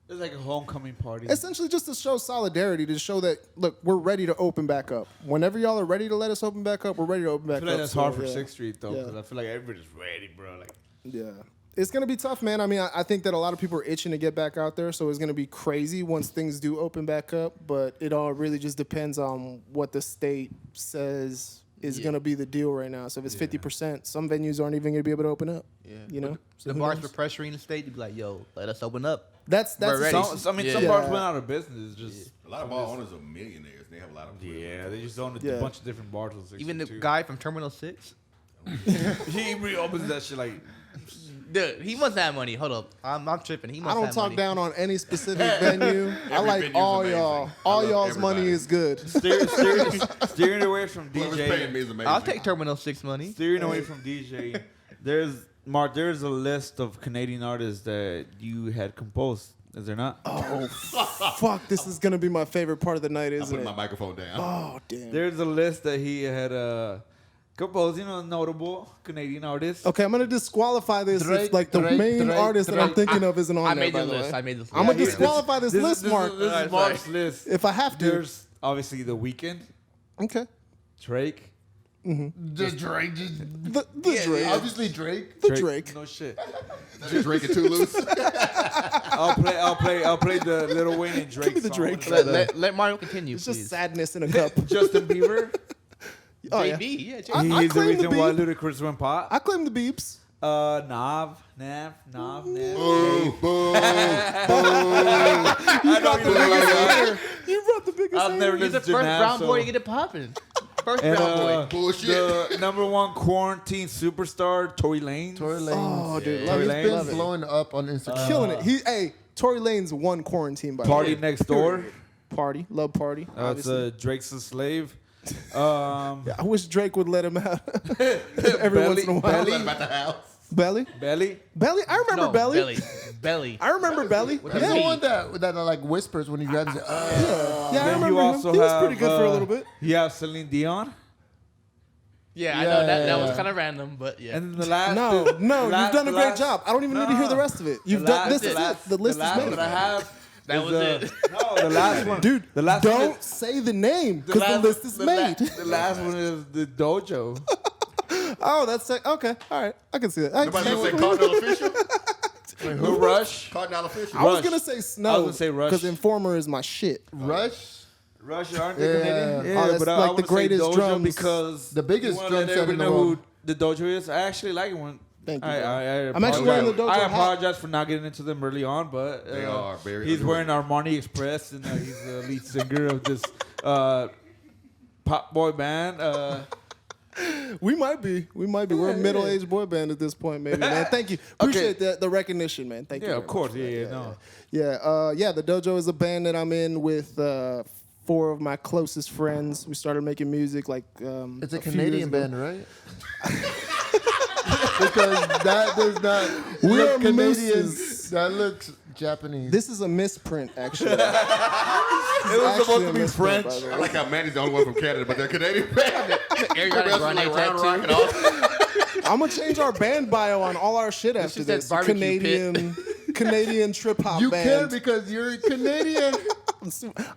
It's like a homecoming party. essentially just to show solidarity, to show that, look, we're ready to open back up. Whenever y'all are ready to let us open back up, we're ready to open I back feel like up. that's So, hard for yeah. 6th Street though, Yeah. because I feel like everybody's ready, bro. Like, Yeah. It's going to be tough, man. I mean, I think that a lot of people are itching to get back out there, so it's going to be crazy once things do open back up, but it all really just depends on what the state says is going to be the deal right now. So if it's 50%, some venues aren't even going to be able to open up. Yeah. You know? So The who bars knows? for pressuring the state to be like, yo, let us open up. That's We're ready. some Yeah. bars Yeah. went out of business. It's just a lot of bar owners are millionaires. They have a lot of yeah, they just own a Yeah. bunch of different bars. on 6th Even the Street, too. guy from Terminal 6. He reopens that shit like. Dude, he must have money. Hold up. I'm tripping. He must I don't have talk money. down on any specific venue. I like venue's all amazing. y'all. I All love y'all's money everybody. is good. Steering away from Whoever's paying me DJ. is amazing. I'll take Terminal 6 money. Steering away from DJ. There's There's a list of Canadian artists that you had composed. Is there not? Oh, fuck. This is going to be my favorite part of the night, I'm isn't putting it? my microphone down. Oh, damn. There's a list that he had composed. Notable Canadian artists. Okay, I'm going to disqualify this if, Drake, like, the Drake, main Drake, artist that I'm Drake. thinking of isn't on I there, made by the the list. way. I made this list. I'm going to Yeah, disqualify this list, Mark, This is Mark's list. if I have to. There's obviously The Weeknd, Okay. Drake. Just Drake. The Drake. Obviously Drake. The Drake. No shit. Just drinking too loose. I'll play the Lil Wayne and Drake. Give me the song. Drake. Let Mario continue, It's please. just sadness in a cup. Justin Bieber. Oh, yeah. JB, yeah, JB. I He's the claim the reason why beat. Ludacris went pop. I claim the beeps. Nav. Boo, boo. I know you like You brought the biggest I've never hater. He's the listened to first Nav. brown so- boy to get it popping. First And, brown boy. Bullshit. The number one quarantine superstar, Tory Lanez. Tory Lanez. Oh, dude. Love, Love he's it. been Love it. blowing up on Instagram. Killing it. Hey, Tory Lanez won quarantine by the Party way. Next Door. Party. Love Party. It's obviously. Drake's a slave. Yeah, I wish Drake would let him out every once in a while. Belly. What about the house? Belly? Belly. Belly? I remember No, Belly. Belly. I remember Belly. He's the one that like whispers when he grabs it. Yeah, I Then remember you him. also He was have, pretty good for a little bit. You have Celine Dion. Yeah, I know that Yeah. was kind of random, but yeah. And then the last. No, the you've done a the great last- job. I don't even need to hear the rest of it. You've done this. the Is last- it. The list last is made. that I have. That is, was it. No, the last one. Dude, the last one don't is- say the name because the list is made. The last one is the Dojo. Oh, that's it. Okay. All right. I can see that. I can Nobody see gonna say that. Cardinal Official? Who? Rush. Cardinal Official. I was Rush. gonna say I Snow. was gonna say Rush. because Informer is my shit. Rush. Rush, aren't they Yeah. Canadian? Oh, that's but I like the wanna say greatest Dojo drums. because The biggest you wanna drum let set in everybody the know world. who the Dojo is. I actually like one. Thank you, I I'm actually wearing the Dojo I hat. apologize for not getting into them early on, but They are very he's wearing underrated. Armani Express, and he's the lead singer of this pop boy band. We might be. We're a middle-aged boy band at this point, maybe, man. Thank you. Appreciate the recognition, man. Thank you. Yeah, very of course. much. Yeah, no. Yeah. The Dojo is a band that I'm in with 4 of my closest friends. We started making music like It's a few Canadian years ago. band, right? Because that does not We're look Canadian. mooses. That looks Japanese. This is a misprint, actually. It was supposed to be French. I like how Manny's the only one from Canada, but they're Canadian band. Ariana Everybody else is Grande like Round Rock and tattoo. all. I'm gonna change our band bio on all our shit after just this. said barbecue Canadian trip hop you band. can because you're Canadian.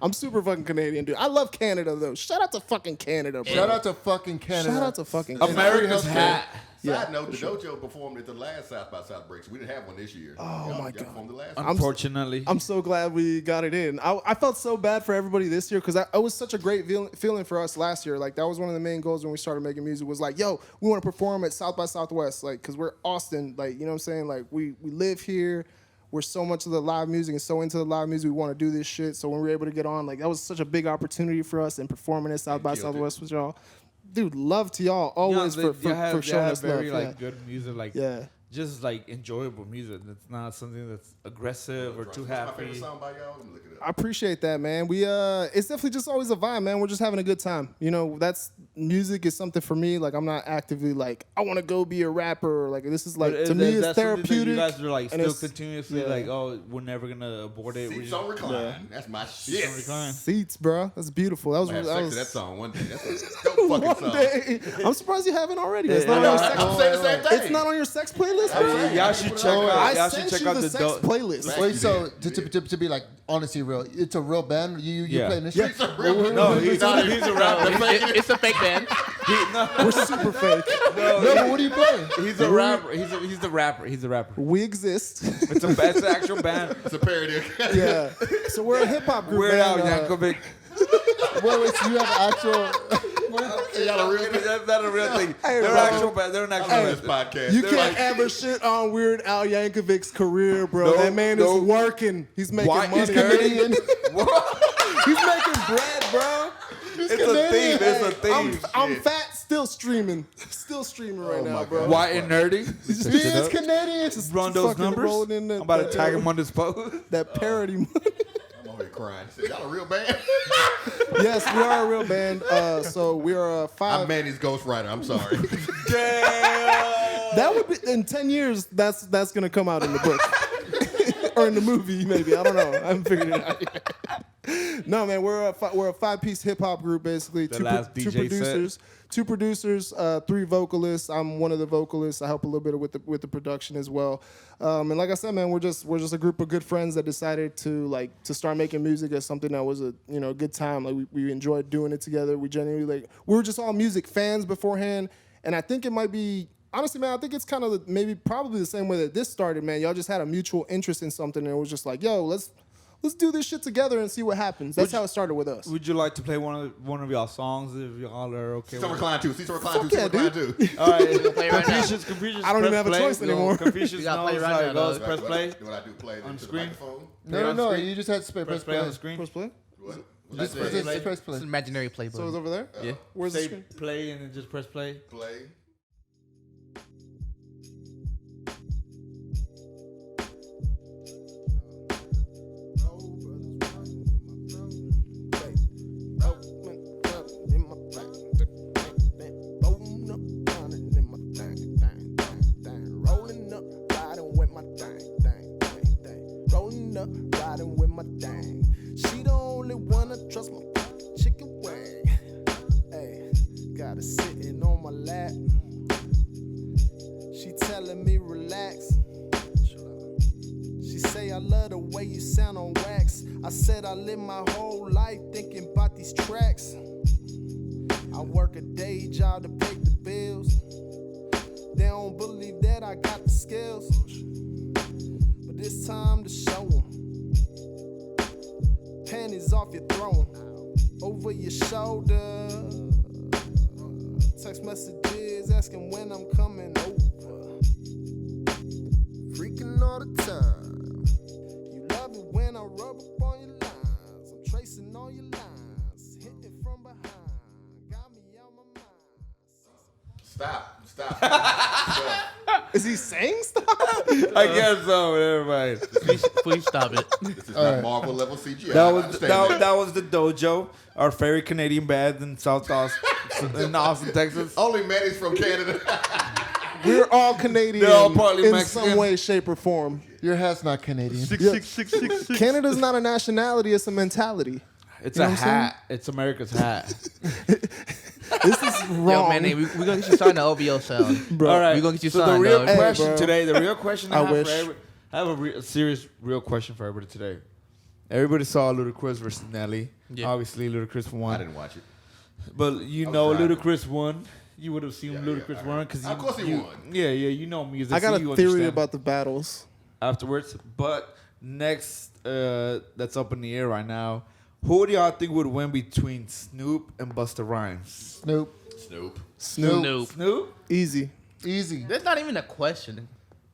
I'm super fucking Canadian, dude. I love Canada though. Shout out to fucking Canada, bro. Shout out to fucking Canada. Shout out to fucking Canada. America's hat. Side note, the Dojo performed at the last South by Southbreak, so we didn't have one this year. Oh, my God. Performed the last one. Unfortunately. I'm so glad we got it in. I felt so bad for everybody this year because it was such a great feeling for us last year. Like that was one of the main goals when we started making music was like, yo, we want to perform at South by Southwest, like because we're Austin, like you know what I'm saying. Like we live here. We're so much of the live music and so into the live music. We want to do this shit. So when we were able to get on, like that was such a big opportunity for us and performing at South by killed it. Southwest with y'all. Dude, love to y'all always for showing us very love. like good music, like Yeah. just like enjoyable music. That's not something that's aggressive or too What's my happy. favorite song by y'all? Let me look it up. I appreciate that, man. It's definitely just always a vibe, man. We're just having a good time. You know, that's music is something for me. Like I'm not actively like I want to go be a rapper. Like this is like But to me it's that's something that therapeutic. You guys are like and still it's- continuously yeah. like, oh, we're never gonna abort it. Seats on recline. That's my shit. on recline. Seats, bro. That's beautiful. That was I'm gonna that have was sex to that song one day. That's a dope fucking one song. day. I'm surprised you haven't already. It's not Yeah, on your yeah. sex. I'm saying the same thing. It's not on your sex playlist, bro. Y'all should check out. I Y'all sent should check you out the the sex dope. playlist. Wait, so to be like honestly real, it's a real band. You Yeah. play in this Yeah. shit? No, he's a rapper. It's a fake band. We're super fake. No, but what do you play? He's a rapper. He's the rapper. He's a rapper. We exist. It's an actual band. It's a parody. Yeah. So we're a hip hop group. Weird Al man. Yankovic. Wait, so you have actual? Y'all a real That's not a real thing. Hey, They're bro. actual band. They're an actual on this band. podcast. You They're can't like, ever shit on Weird Al Yankovic's career, bro. No, that man no. is working. He's making Why? money. He's Canadian. He's making bread, bro. It's a theme. It's a I'm theme. fat Still streaming right now, my bro. God. White and nerdy. He is Canadian. Just Run those fucking numbers. rolling in that, I'm about to that, tag him on this post. that parody money. I'm over here crying. He said, y'all a real band? Yes, we are a real band. So we are five. I'm Manny's ghostwriter. I'm sorry. That would be in 10 years. That's gonna come out in the book or in the movie, maybe. I don't know. I haven't figured it out yet. No, man, we're a 5-piece hip hop group, basically. The last DJ two producers, 3 vocalists. I'm one of the vocalists. I help a little bit with the production as well. And like I said, man, we're just a group of good friends that decided to start making music as something that was a good time. Like we enjoyed doing it together. We genuinely we were just all music fans beforehand, and I think it might be. Honestly, man, I think it's kind of probably the same way that this started, man. Y'all just had a mutual interest in something, and it was just like, yo, let's do this shit together and see what happens. That's how it started with us. Would you like to play one of y'all songs if y'all are okay Summer with Recline 2. See Summer Recline 2. Fuck yeah, Summer Recline 2. All right. Play right now. Confucius, I don't even have a press choice play. anymore. Confucius You gotta play knows right how now, it goes. dog. Press play. What I do, play On to the screen? microphone. No. You just had to Press play on the screen. Press play. What? Just What's press, that? press It's play. an imaginary play So it's button. over there? Yeah. Where's the Say screen? play and then just press play. Play. Riding with my dang. She the only one I trust, my chicken wing. Hey, got her sitting on my lap. She telling me relax. She say I love the way you sound on wax. I said I live my whole life thinking about these tracks. I work a day job to pay the bills. They don't believe that I got the skills. But it's time to show 'em. Panties off your throne, over your shoulder. Text messages asking when I'm coming over. Freaking all the time. You love it when I rub up on your lines. I'm tracing all your lines, hitting from behind. Got me out my mind. Stop. Is he saying stuff? I guess so, everybody. Please stop it. This is not Marvel level CGI. That I was understand that was the Dojo, our favorite Canadian band in South Austin, in Austin, Texas. Only Manny's from Canada. We're all Canadian They're all partly in Mexican. some way, shape, or form. Your hat's not Canadian. Canada's not a nationality; it's a mentality. It's You know a what I'm saying? hat. It's America's hat. This is wrong. Yo, man, we're gonna get you signed to OVO sound. Bro. All right. We're gonna get you so signed, the real dog. Hey, question bro. today, the real question I I have wish. for everybody, I have a serious, real question for everybody today. Everybody saw Ludacris versus Nelly. Yeah. Obviously, Ludacris I won. didn't watch it. But you I was know, driving. Ludacris won. You would have seen Yeah, Ludacris yeah, I won heard. because Of course he won. Yeah, you know music. I got so a you theory understand about the battles. afterwards. But next, that's up in the air right now. Who do y'all think would win between Snoop and Busta Rhymes? Snoop. Snoop. Snoop. Snoop? Easy. Easy. That's not even a question.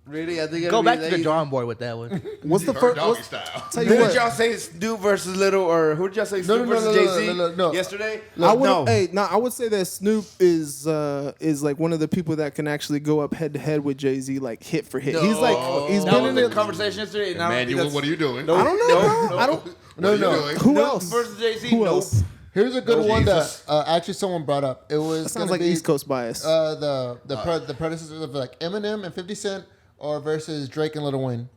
Really? I think Go back to the drawing board with that one. What's the Her first? doggy What's, style. tell Who you did what. y'all say Snoop versus Little, or who did y'all say Snoop no, versus no, Jay-Z no. yesterday? I would. No. Hey, no, I would say that Snoop is like one of the people that can actually go up head to head with Jay-Z, like hit for hit. He's like he's That been was in the it. conversation yesterday. And I don't think Emmanuel, that's- what are you doing? I don't know, bro. I don't. What are you doing? Who Snoop else? versus Jay-Z? Who Nope. else? Here's a good No, one Jesus. that actually someone brought up. It was That sounds gonna like be, East Coast bias. the predecessors of like Eminem and 50 Cent or versus Drake and Lil Wayne.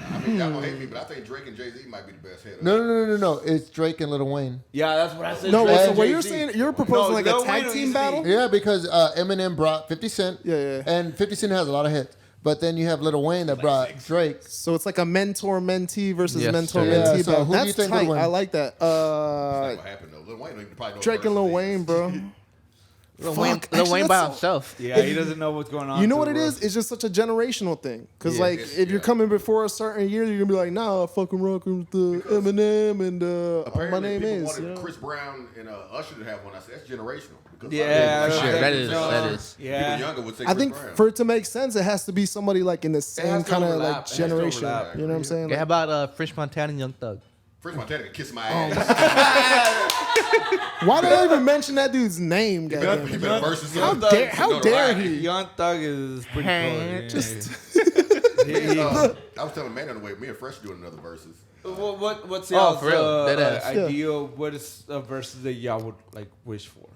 I mean, y'all gonna hate me, but I think Drake and Jay-Z might be the best hitter. No. It's Drake and Lil Wayne. Yeah, that's what I said. No, Drake so and what you're Jay-Z. saying, you're proposing No, like Lil a tag Wayne team easily- battle? Yeah, because Eminem brought 50 Cent. Yeah. And 50 Cent has a lot of hits. But then you have Lil Wayne that brought Drake. So it's like a mentor-mentee versus Yes, mentor-mentee sir. Yeah, so battle. who do you That's think would tight. win? I like that. That's not what happened though. Lil Wayne don't even probably know Drake what and Lil verse Wayne, is. bro. Lil Fuck, Wayne actually, by that's himself. Yeah, he doesn't know what's going on. You know what too, it bro. is? It's just such a generational thing. Because, Yeah, like, it's- if you're yeah. coming before a certain year, you're going to be like, nah, I fucking rocking with the Eminem and Apparently, my name people is. wanted You know? Chris Brown and Usher to have one. I said that's generational. Because Yeah, For sure. okay. That is. No. That is. Yeah. People younger would say I Chris think Brown. for it to make sense, it has to be somebody, like, in the same has to kind of, overlap. like, It has to generation. overlap. You know what I'm saying? Okay, how Like, about French Montana and Young Thug? Chris Montana can kiss my ass. Why did I even mention that dude's name? He Goddamn better, it? he better versus How him. dare? How dare he? Young Thug is pretty cool. Just I was telling Manny on the way, me and Fresh doing another versus. What's Oh, y'all's for real? Deadass. ideal? What is a versus that y'all would like wish for?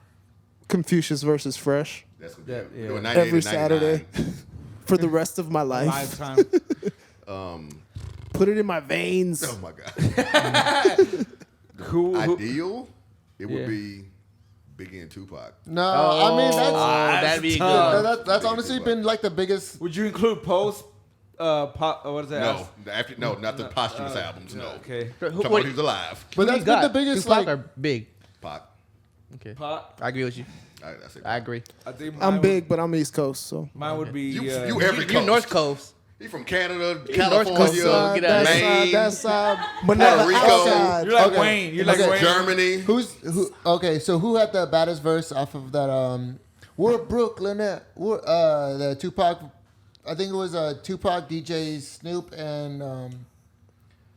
Confucius versus Fresh That's what Yeah, we're yeah. doing 98 every and 99. Saturday for the rest of my life. Lifetime. Put it in my veins. Oh my God. who? Ideal, it would Yeah. be Biggie and Tupac. No, I mean that'd be tough. good. that's honestly been like the biggest. Would you include post? What is that? No, not the posthumous albums. No. Okay. Talking about he was alive. But that's been the biggest Tupac like. are big. Pac. Okay. Pot. I agree with you. I say I agree. I think mine I'm would- big, but I'm East Coast, so Mine would be. You uh, every You're coast. North Coast. He from Canada, North California, Coast, get out of Maine, that's Manila Puerto Rico. outside. You're like Okay. Wayne. You're like Okay. Wayne. Germany. Who? Okay, so who had the baddest verse off of that? We're Brooklyn at the Tupac. I think it was Tupac, DJ Snoop, and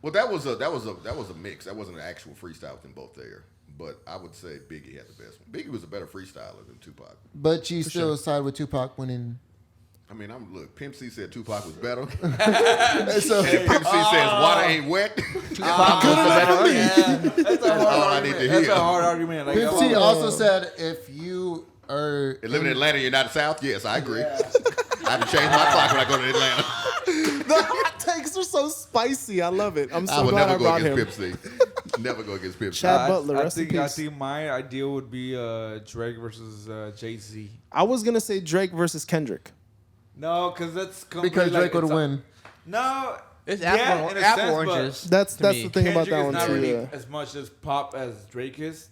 Well, that was a mix. That wasn't an actual freestyle with them both there. But I would say Biggie had the best one. Biggie was a better freestyler than Tupac. but you still side with Tupac winning. I mean, look. Pimp C said Tupac was better. So And Pimp C says water ain't wet. That's a all I hard need to argument. That's hear. a hard argument. Like, Pimp C also said if you are And live in Atlanta, you're not South. Yes, I agree. I have to change my clock when I go to Atlanta. The hot takes are so spicy. I love it. I'm I so would glad never I go brought against him. Pimp C. Never go against Pimp C. Chad Butler, rest in I peace. think my ideal would be Drake versus Jay-Z. I was gonna say Drake versus Kendrick. No, because that's because Drake would win. No, It's yeah, apple, in a apple sense, but oranges. That's to that's me. the thing about Kendrick that is one not too. really Yeah. as much as pop as Drake is.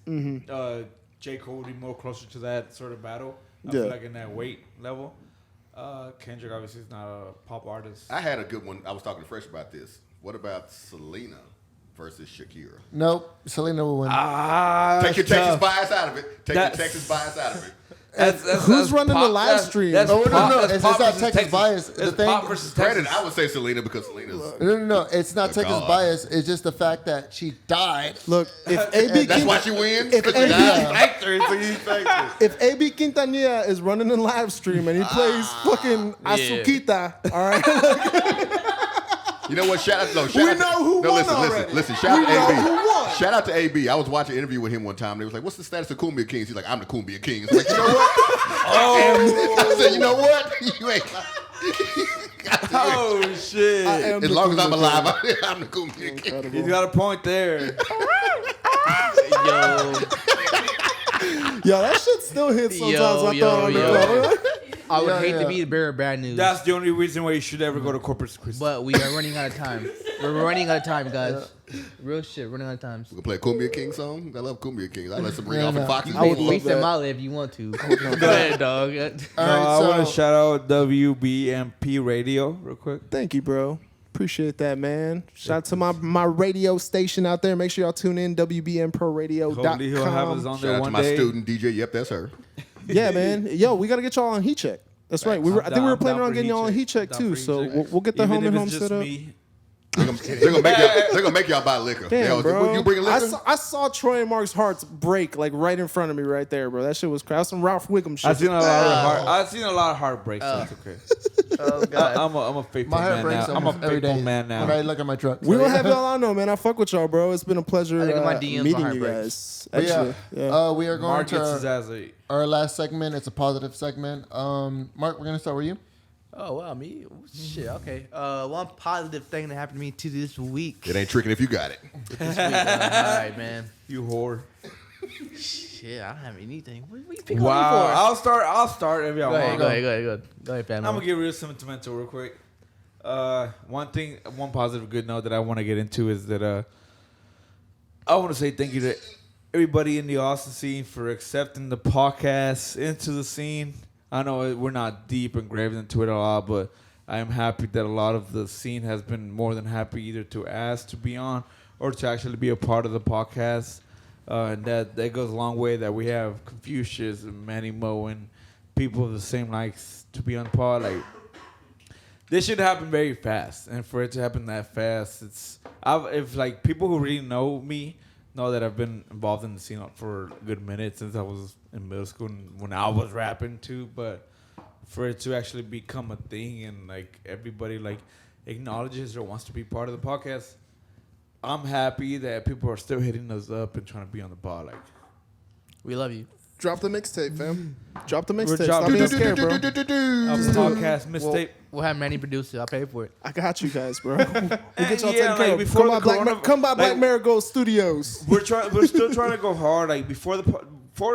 J. Cole would be more closer to that sort of battle. I feel Yeah. like in that weight level. Kendrick obviously is not a pop artist. I had a good one. I was talking to Fresh about this. What about Selena versus Shakira? Nope, Selena will win. Take your that's Texas tough. bias out of it. Take your That's- Texas bias out of it. Who's running the live stream? That's Oh, no, pop, no, that's it's pop not versus Texas bias. The It's thing- pop versus Texas. Granted, I would say Selena because Selena's. No, it's not Oh, Texas God. bias. It's just the fact that she died. Look, if AB That's why she wins. If Because she AB died. if AB Quintanilla is running a live stream and he plays fucking Azuquita, all right. You know what? Shout out. No, We shout out. know who no, won listen, already. listen. Shout We out to know AB. who won. Shout out to AB. I was watching an interview with him one time. They was like, "What's the status of Cumbia Kings?" He's like, "I'm the Cumbia Kings." I'm like, you know what? I said, you know what? You ain't. Oh shit! I am As the long as I'm Cumbia alive, I'm the Cumbia King. He's got a point there. Yo, Yo, that shit still hits sometimes. Yo, I thought on the yo. club. I would Yeah, hate yeah. to be the bearer of bad news, That's the only reason why you should ever go to Corpus Christi. but we are running out of time. We're running out of time, guys. Real shit, running out of time. We can play a Cumbia King song. I love Cumbia Kings. I let some ring Yeah, off in no. Fox's. I would Hey, love Waste that. Mile if you want to. Go ahead, dog. All I right, so want to shout out WBMP Radio real quick. Thank you, bro. Appreciate that, man. Shout out to my radio station out there. Make sure y'all tune in, WBMProRadio.com. Hopefully he'll have us on Shout there out to one my day. student DJ. Yep, that's her. Yeah, man. Yo, we got to get y'all on Heat Check. That's right. I think we were I'm planning down on for getting y'all on Heat Check Down too. for So Heat Check. we'll get the Even home if and it's home just set up. me. They're gonna make y'all buy liquor. Damn, bro. You bringing liquor? I saw Troy and Mark's hearts break like right in front of me right there, bro. That shit was crazy. Some Ralph Wiggum shit. I've seen a lot of heartbreaks. So it's okay. Oh god. I'm a faithful my heart man breaks now. I'm a almost every faithful day man when I now. look at my truck. We So, don't yeah. have y'all on though, man. I fuck with y'all, bro. It's been a pleasure I think my DMs meeting my you heart guys. But Actually, yeah. we are going Mark gets his to ass ate. our last segment. It's a positive segment. Mark, we're gonna start with you. Oh wow, me? Shit, okay. One positive thing that happened to me this week. It ain't tricking if you got it. All right, man. You whore. Shit, I don't have anything. What you picking Wow. on me I'll start if y'all for? Go want. ahead, Go ahead, fam. I'm gonna get real sentimental real quick. One positive good note that I want to get into is that I want to say thank you to everybody in the Austin scene for accepting the podcast into the scene. I know we're not deep engraved into it a lot, but I am happy that a lot of the scene has been more than happy either to ask to be on or to actually be a part of the podcast. And that goes a long way that we have Confucius and Manny Mo and people of the same likes to be on the pod. Like, this should happen very fast, and for it to happen that fast, if like people who really know me know that I've been involved in the scene for a good minute since I was in middle school and when I was rapping too. But for it to actually become a thing and like everybody like acknowledges or wants to be part of the podcast, I'm happy that people are still hitting us up and trying to be on the pod. Like, We love you. Drop the mixtape, fam. Drop the We're mixtape. dropping- Stop being scared, bro. podcast mistake. We'll have Manny produce it. I'll pay for it. I got you guys, bro. We'll get y'all Yeah, taken care like, of. before Come by, the corona- come by Black like- Marigold Studios. We're still trying to go hard. Like before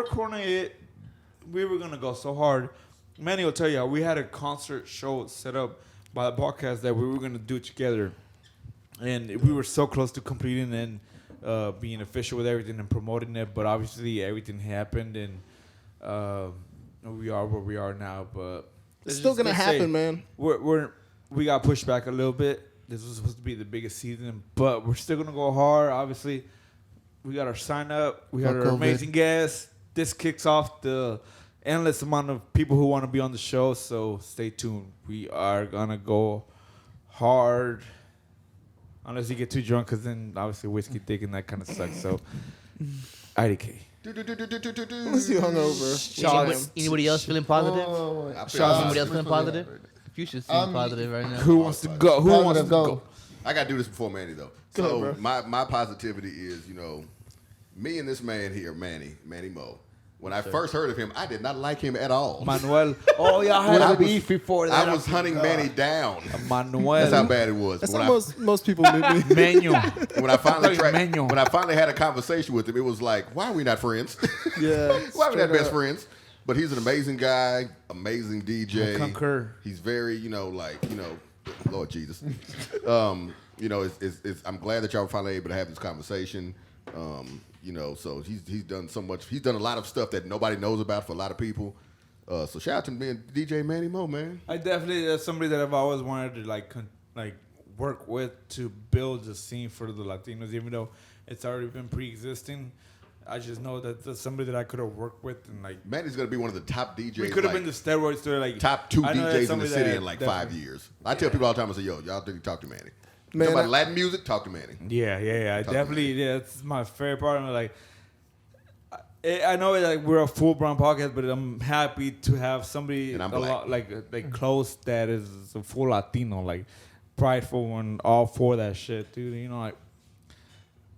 Corona hit, we were gonna go so hard. Manny will tell you, we had a concert show set up by the podcast that we were gonna do together, and we were so close to completing and being official with everything and promoting it. But obviously, everything happened, and we are where we are now. But It's still gonna happen, man. We got pushed back a little bit. This was supposed to be the biggest season, but we're still gonna go hard. Obviously, we got our sign up. We got Fuck our COVID. amazing guests. This kicks off the endless amount of people who want to be on the show. So stay tuned. We are gonna go hard, unless you get too drunk, because then obviously whiskey dick and that kind of sucks. So IDK. Unless you hungover. Anybody else feeling positive? I feel Anybody else positive. feeling positive? Confucius seems positive right now. Who wants to go? Who wants to Positive go? I got to do this before Manny, though. Go So ahead, bro. my positivity is, me and this man here, Manny Mo. When I first heard of him, I did not like him at all. Manuel. Oh, y'all had a beef before that. I was hunting Manny down. Manuel. That's how bad it was. That's When how I- most people meet me. Menu. when I finally Like manual. when I finally had a conversation with him, it was like, why are we not friends? Yeah. why are we not straight best up. friends? But he's an amazing guy, amazing DJ. I concur. He's very, Lord Jesus. I'm glad that y'all were finally able to have this conversation. So he's done so much. He's done a lot of stuff that nobody knows about for a lot of people. So shout out to me and DJ Manny Mo, man. I definitely that's somebody that I've always wanted to like work with to build the scene for the Latinos, even though it's already been pre-existing. I just know that that's somebody that I could have worked with and like Manny's gonna be one of the top DJs. we could have been the steroids to like top 2 I know that's DJs in the somebody city that in like definitely- 5 years. I tell people all the time, I say, yo, y'all think you talk to Manny. Man, Talk about I- Latin music, talk to Manny. Yeah. I Talk to definitely that's my favorite part. I'm like I know like we're a full brown podcast, but I'm happy to have somebody And I'm a black. lot, like close that is a full Latino, like prideful and all for that shit, dude. Like,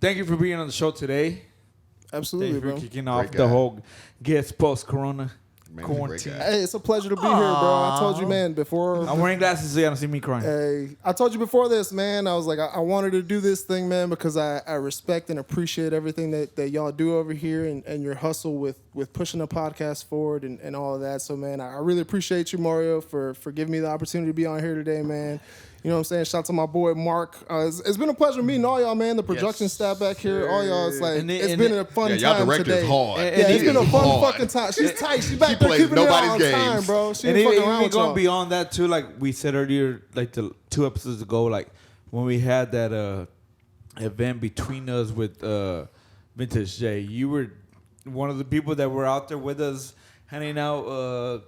thank you for being on the show today. Absolutely, Thank you bro. for kicking off guy. the whole guest post Corona Manny's a great quarantine. guy. Hey, it's a pleasure to be here, bro. I told you, man, before. I'm wearing glasses so you don't see me crying. Hey, I told you before this, man. I was like, I wanted to do this thing, man, because I respect and appreciate everything that y'all do over here and your hustle with pushing the podcast forward and all of that. So, man, I really appreciate you, Mario, for giving me the opportunity to be on here today, man. You know what I'm saying? Shout out to my boy Mark. It's been a pleasure meeting all y'all, man. The production staff back here, all y'all. It's like it's been a fun Yeah, y'all time director today. is hard. And Yeah, it's He been a is fun hard. fucking time. She's tight. She's back She there plays keeping it all nobody's on games. time, bro. She And ain't fucking even around with going y'all. beyond that too, like we said earlier, like the 2 episodes ago, like when we had that event between us with Vintage J, you were one of the people that were out there with us, handing out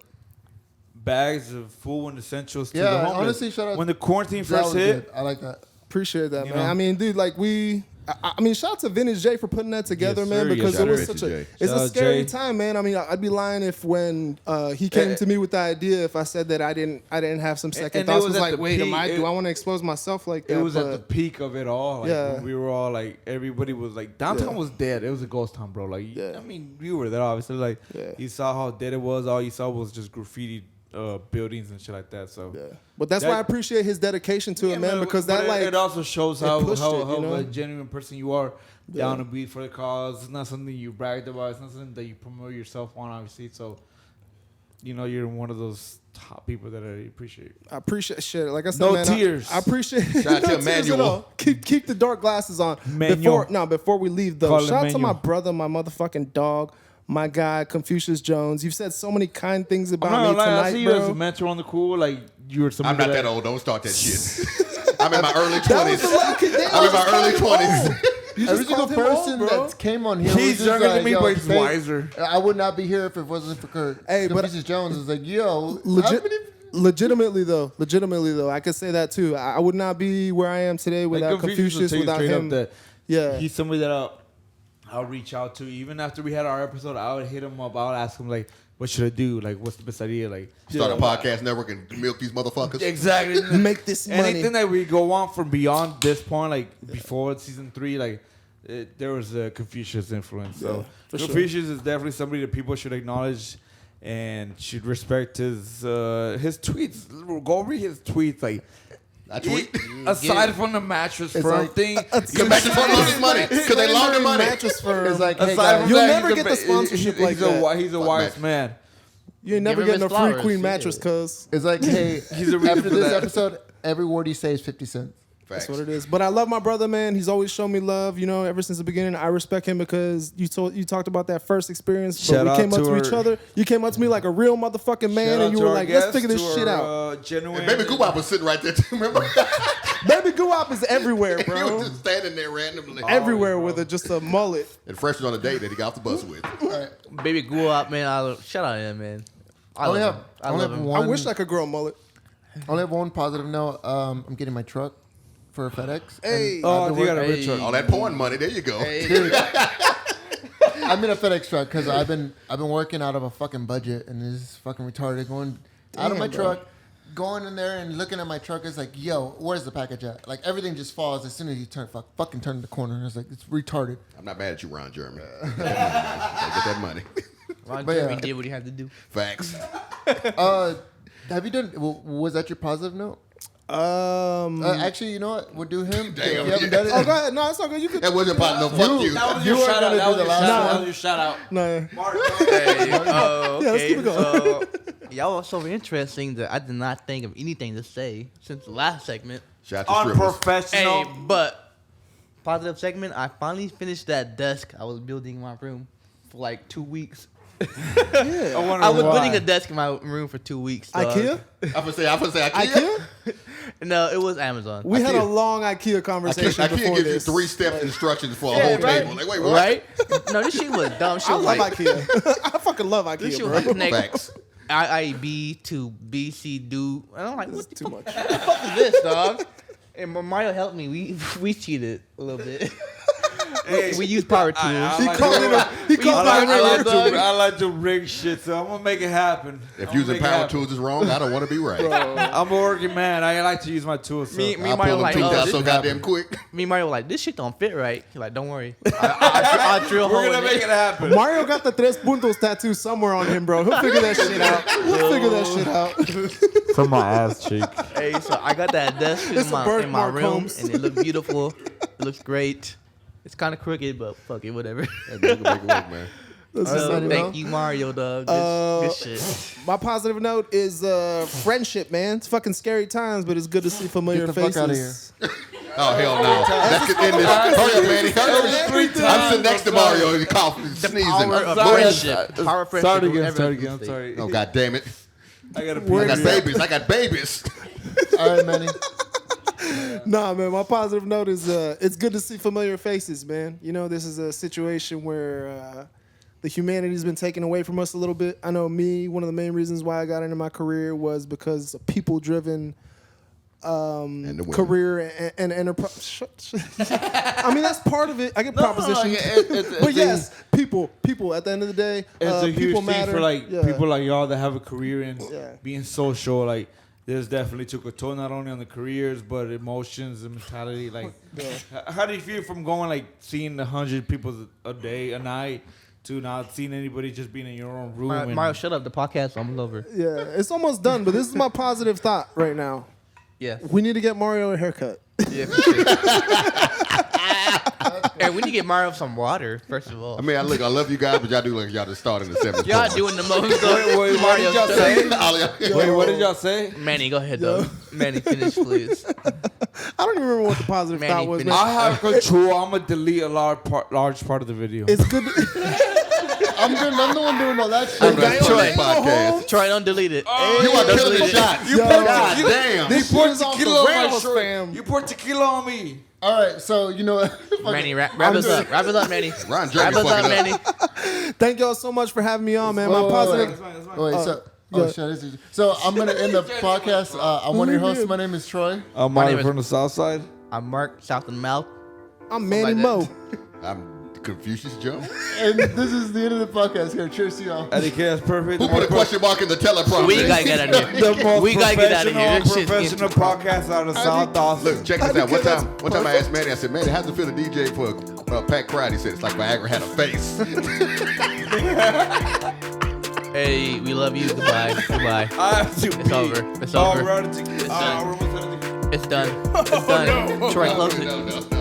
bags of food and essentials to Yeah, the homeless. honestly, shout out- when the quarantine That first was hit. good. I like that. Appreciate that, You man. know? I mean, dude, like I mean, shout out to Vintage J for putting that together, Yes, man, sir. because Yes, it was sir. such a Vintage J. it's Shout a out scary Jay. time, man. I mean, I'd be lying if when he came to me with the idea if I said that I didn't have some second and it thoughts. was Was at like, the wait, peak. do I want to expose myself like that? It was at the But peak of it all. Like, Yeah. when we were all like, everybody was like, downtown Yeah. was dead. It was a ghost town, bro. Like, Yeah. I mean, you were there, obviously. Like, Yeah. you saw how dead it was. All you saw was just graffiti buildings and shit like that. So, yeah, but that's That- why I appreciate his dedication to Yeah, it, man, because but that like it also shows it how pushed it, you know? a genuine person you are. Yeah. Down to beat for the cause. It's not something you bragged about. It's not something that you promote yourself on, obviously. So, you're one of those top people that I appreciate. I appreciate shit. Like I said, No man, tears. I appreciate Shout out to no tears at Emmanuel. all. Keep the dark glasses on. Manuel. Before we leave though, Call him shout out to my Manuel. brother, my motherfucking dog, my guy Confucius Jones. You've said so many kind things I'm about not me gonna lie, I tonight, see you as a bro. mentor on the cool. Like, you were somebody I'm not that old. Don't start that shit. I'm in my early That was 20s. the lucky day. I'm in my early 20s. You Every just single called him old, person bro. that came on here, He's was just younger than like, me, yo, but he's they- wiser. I would not be here if it wasn't for Kurt. Hey, but- Confucius Jones is like, yo, Legit- how many- Legitimately though, I could say that too. I would not be where I am today without Like, Confucius, will tell you without straight up him. that Yeah, he's somebody that I'll reach out to. Even after we had our episode, I would hit him up. I would ask him like, what should I do? Like, what's the best idea? Like, Start a podcast network and milk these motherfuckers. exactly. Make this money. Anything that we go on from beyond this point, like before season 3, like there was a Confucius influence. So Confucius is definitely somebody that people should acknowledge and should respect his tweets. Go read his tweets. Like, I tweet. aside from the mattress firm like- thing, Come back to front on this money because they launder money. Mattress firm. It's like, hey aside from guys, You'll that, never he's get a- the sponsorship he's like a that. He's a Fuck wise mattress. man. You ain't never Give him getting a his free flowers, queen yeah. mattress, cuz. it's like, hey, He's a reason after for this that. episode, every word he says 50 cents. Facts. That's what it is. But I love my brother, man. He's always shown me love, you know, ever since the beginning. I respect him because you talked about that first experience. But Shout we out came up to to each our- other. You came up to me like a real motherfucking man, Shout and out you to were our like, let's guests, figure this to shit our, out. Genuine. And Baby Goobop was sitting right there too, remember? Baby Guap is everywhere, He bro. was just standing there randomly. Everywhere with just a mullet. And Fresh was on a date that he got off the bus with. All right. Baby grew up, man. Shout out to him, man. I only love have, him. I only love have him. one. I wish I could grow a mullet. only have one positive note. I'm getting my truck for FedEx. Hey. And Oh, I've been you got a working- rich one. All that porn money, there you go. Dude, I'm in a FedEx truck because I've been working out of a fucking budget and it's fucking retarded. Going out of my truck, going in there and looking at my truck is like, yo, where's the package at? Like everything just falls as soon as you fucking turn the corner. It's like it's retarded. I'm not mad at you, Ron Jeremy. Get that money. Ron But Jeremy yeah. did what he had to do. Facts. Have you done? Was that your positive note? Actually, you know what? We'll do him. Damn, If you haven't done it. Oh, go ahead. No, it's all good. You can. That wasn't part no fuck you. That was You your were shout out. gonna That do was the your last shout out. one. That was your shout out. No. Hey, oh, Yeah, let's okay. keep it going. So, y'all was so interesting that I did not think of anything to say since the last segment. Shout out to strippers. Unprofessional. Hey, but positive segment. I finally finished that desk I was building in my room for like 2 weeks. I wonder I was why. building a desk in my room for 2 weeks. dog. IKEA? I'm gonna say IKEA. IKEA? No, it was Amazon. We had a IKEA. long IKEA conversation IKEA before gives you this. 3-step instructions for a Yeah, whole right. table. Like, wait, what? Right? No, this shit was dumb. She I was love like, IKEA. I fucking love this IKEA, shit bro. was like connect Facts. IIB to BC do. And I'm like, This what is the too fuck, much. what the fuck is this, dog? And Mario helped me. We cheated a little bit. we used power tools. He called it a. He called I it like, a. I like to rig shit, so I'm gonna make it happen. If I'm using gonna make it power happen. tools is wrong, I don't want to be right. I'm a working man. I like to use my tools. So. Me I pull Mario them like, tools oh, out this, so goddamn quick. me Mario was like, this shit don't fit right. He's like, don't worry. I'll drill a hole We're gonna in make it happen. Mario got the Tres Puntos tattoo somewhere on him, bro. He'll figure that shit out. He'll figure that shit out. From my ass cheek. Hey, so I got that desk It's in a my birthmark, room, Holmes. and it looked beautiful. It looks great. It's kind of crooked, but fuck it, whatever. Hey, man, you can make it work, man. This is So, funny, thank bro. you, Mario, dog. Good shit. My positive note is friendship, man. It's fucking scary times, but it's good to see familiar Get the fuck faces. outta here. Oh, hell no. That's the end of this. Hurry up, Manny. Hurry up. I'm sitting next to Mario and coughing, sneezing. Power of Go ahead. friendship. Power of friendship. Start will again. never Start make again. a I'm mistake. sorry. Oh, God damn it. I gotta I got pee. babies. I got babies. All right, Manny. Nah, man. My positive note is it's good to see familiar faces, man. You know, this is a situation where the humanity's been taken away from us a little bit. I know me. One of the main reasons why I got into my career was because a people-driven And the women. career and enterprise. I mean, that's part of it. I get proposition, it's but yes, people. At the end of the day, It's a huge people thing matter. for like Yeah. people like y'all that have a career in Yeah. being social. Like this definitely took a toll not only on the careers but emotions and mentality. Like, how do you feel from going like seeing 100 people a day, a night, to not seeing anybody just being in your own room? Mario, and- Mario, shut up. The podcast, I'm over. Yeah, it's almost done, but this is my positive thought right now. Yeah. We need to get Mario a haircut. Yeah, for sure. Hey, we need to get Mario some water, first of all. I mean, I love you guys, but y'all do like y'all just started in the 70s. Y'all doing the most, though. Wait, what Mario, did y'all shut say? up. Wait, what did y'all say? Manny, go ahead, though. Manny, finish, please. I don't even remember what the positive Manny, thought was. finish. Man. I have control. I'm gonna delete a large part of the video. It's good. To, I'm the one doing all that shit. I'm not Troy. on this podcast. Troy, don't delete it. You are Don't killing delete it. shots. You Yo, poured God tequila. damn. You This poured shit is off the tequila on my rails, shirt. fam. You poured tequila on me. All right, so you know what? Manny, wrap us up. Wrap it up, Manny. Ron Wrap Jeremy us up, fucking Manny. up. Thank y'all so much for having me on, man. Whoa, My whoa, positive. Wait, yeah. shit. So I'm gonna end the podcast. I'm one of your hosts. My name is Troy. I'm My name Mario is- from the South Side. I'm Mark, South and Mouth. I'm Manny like Mo. that. I'm Confucius Jones. And this is the end of the podcast here. Cheers to y'all. IDK, that's perfect. Who put a question mark in the teleprompter? We gotta get out of here. The most We gotta get out of here. This shit's professional getting- podcast out of South Dawson. Look, check this out. One time I asked Manny, I said, Manny, how's it feel to DJ for a packed crowd? He said, it's like Viagra had a face. Hey, we love you. Goodbye. Goodbye. It's over. It's over. It's done. It's done. It's done. Troy, close it. No.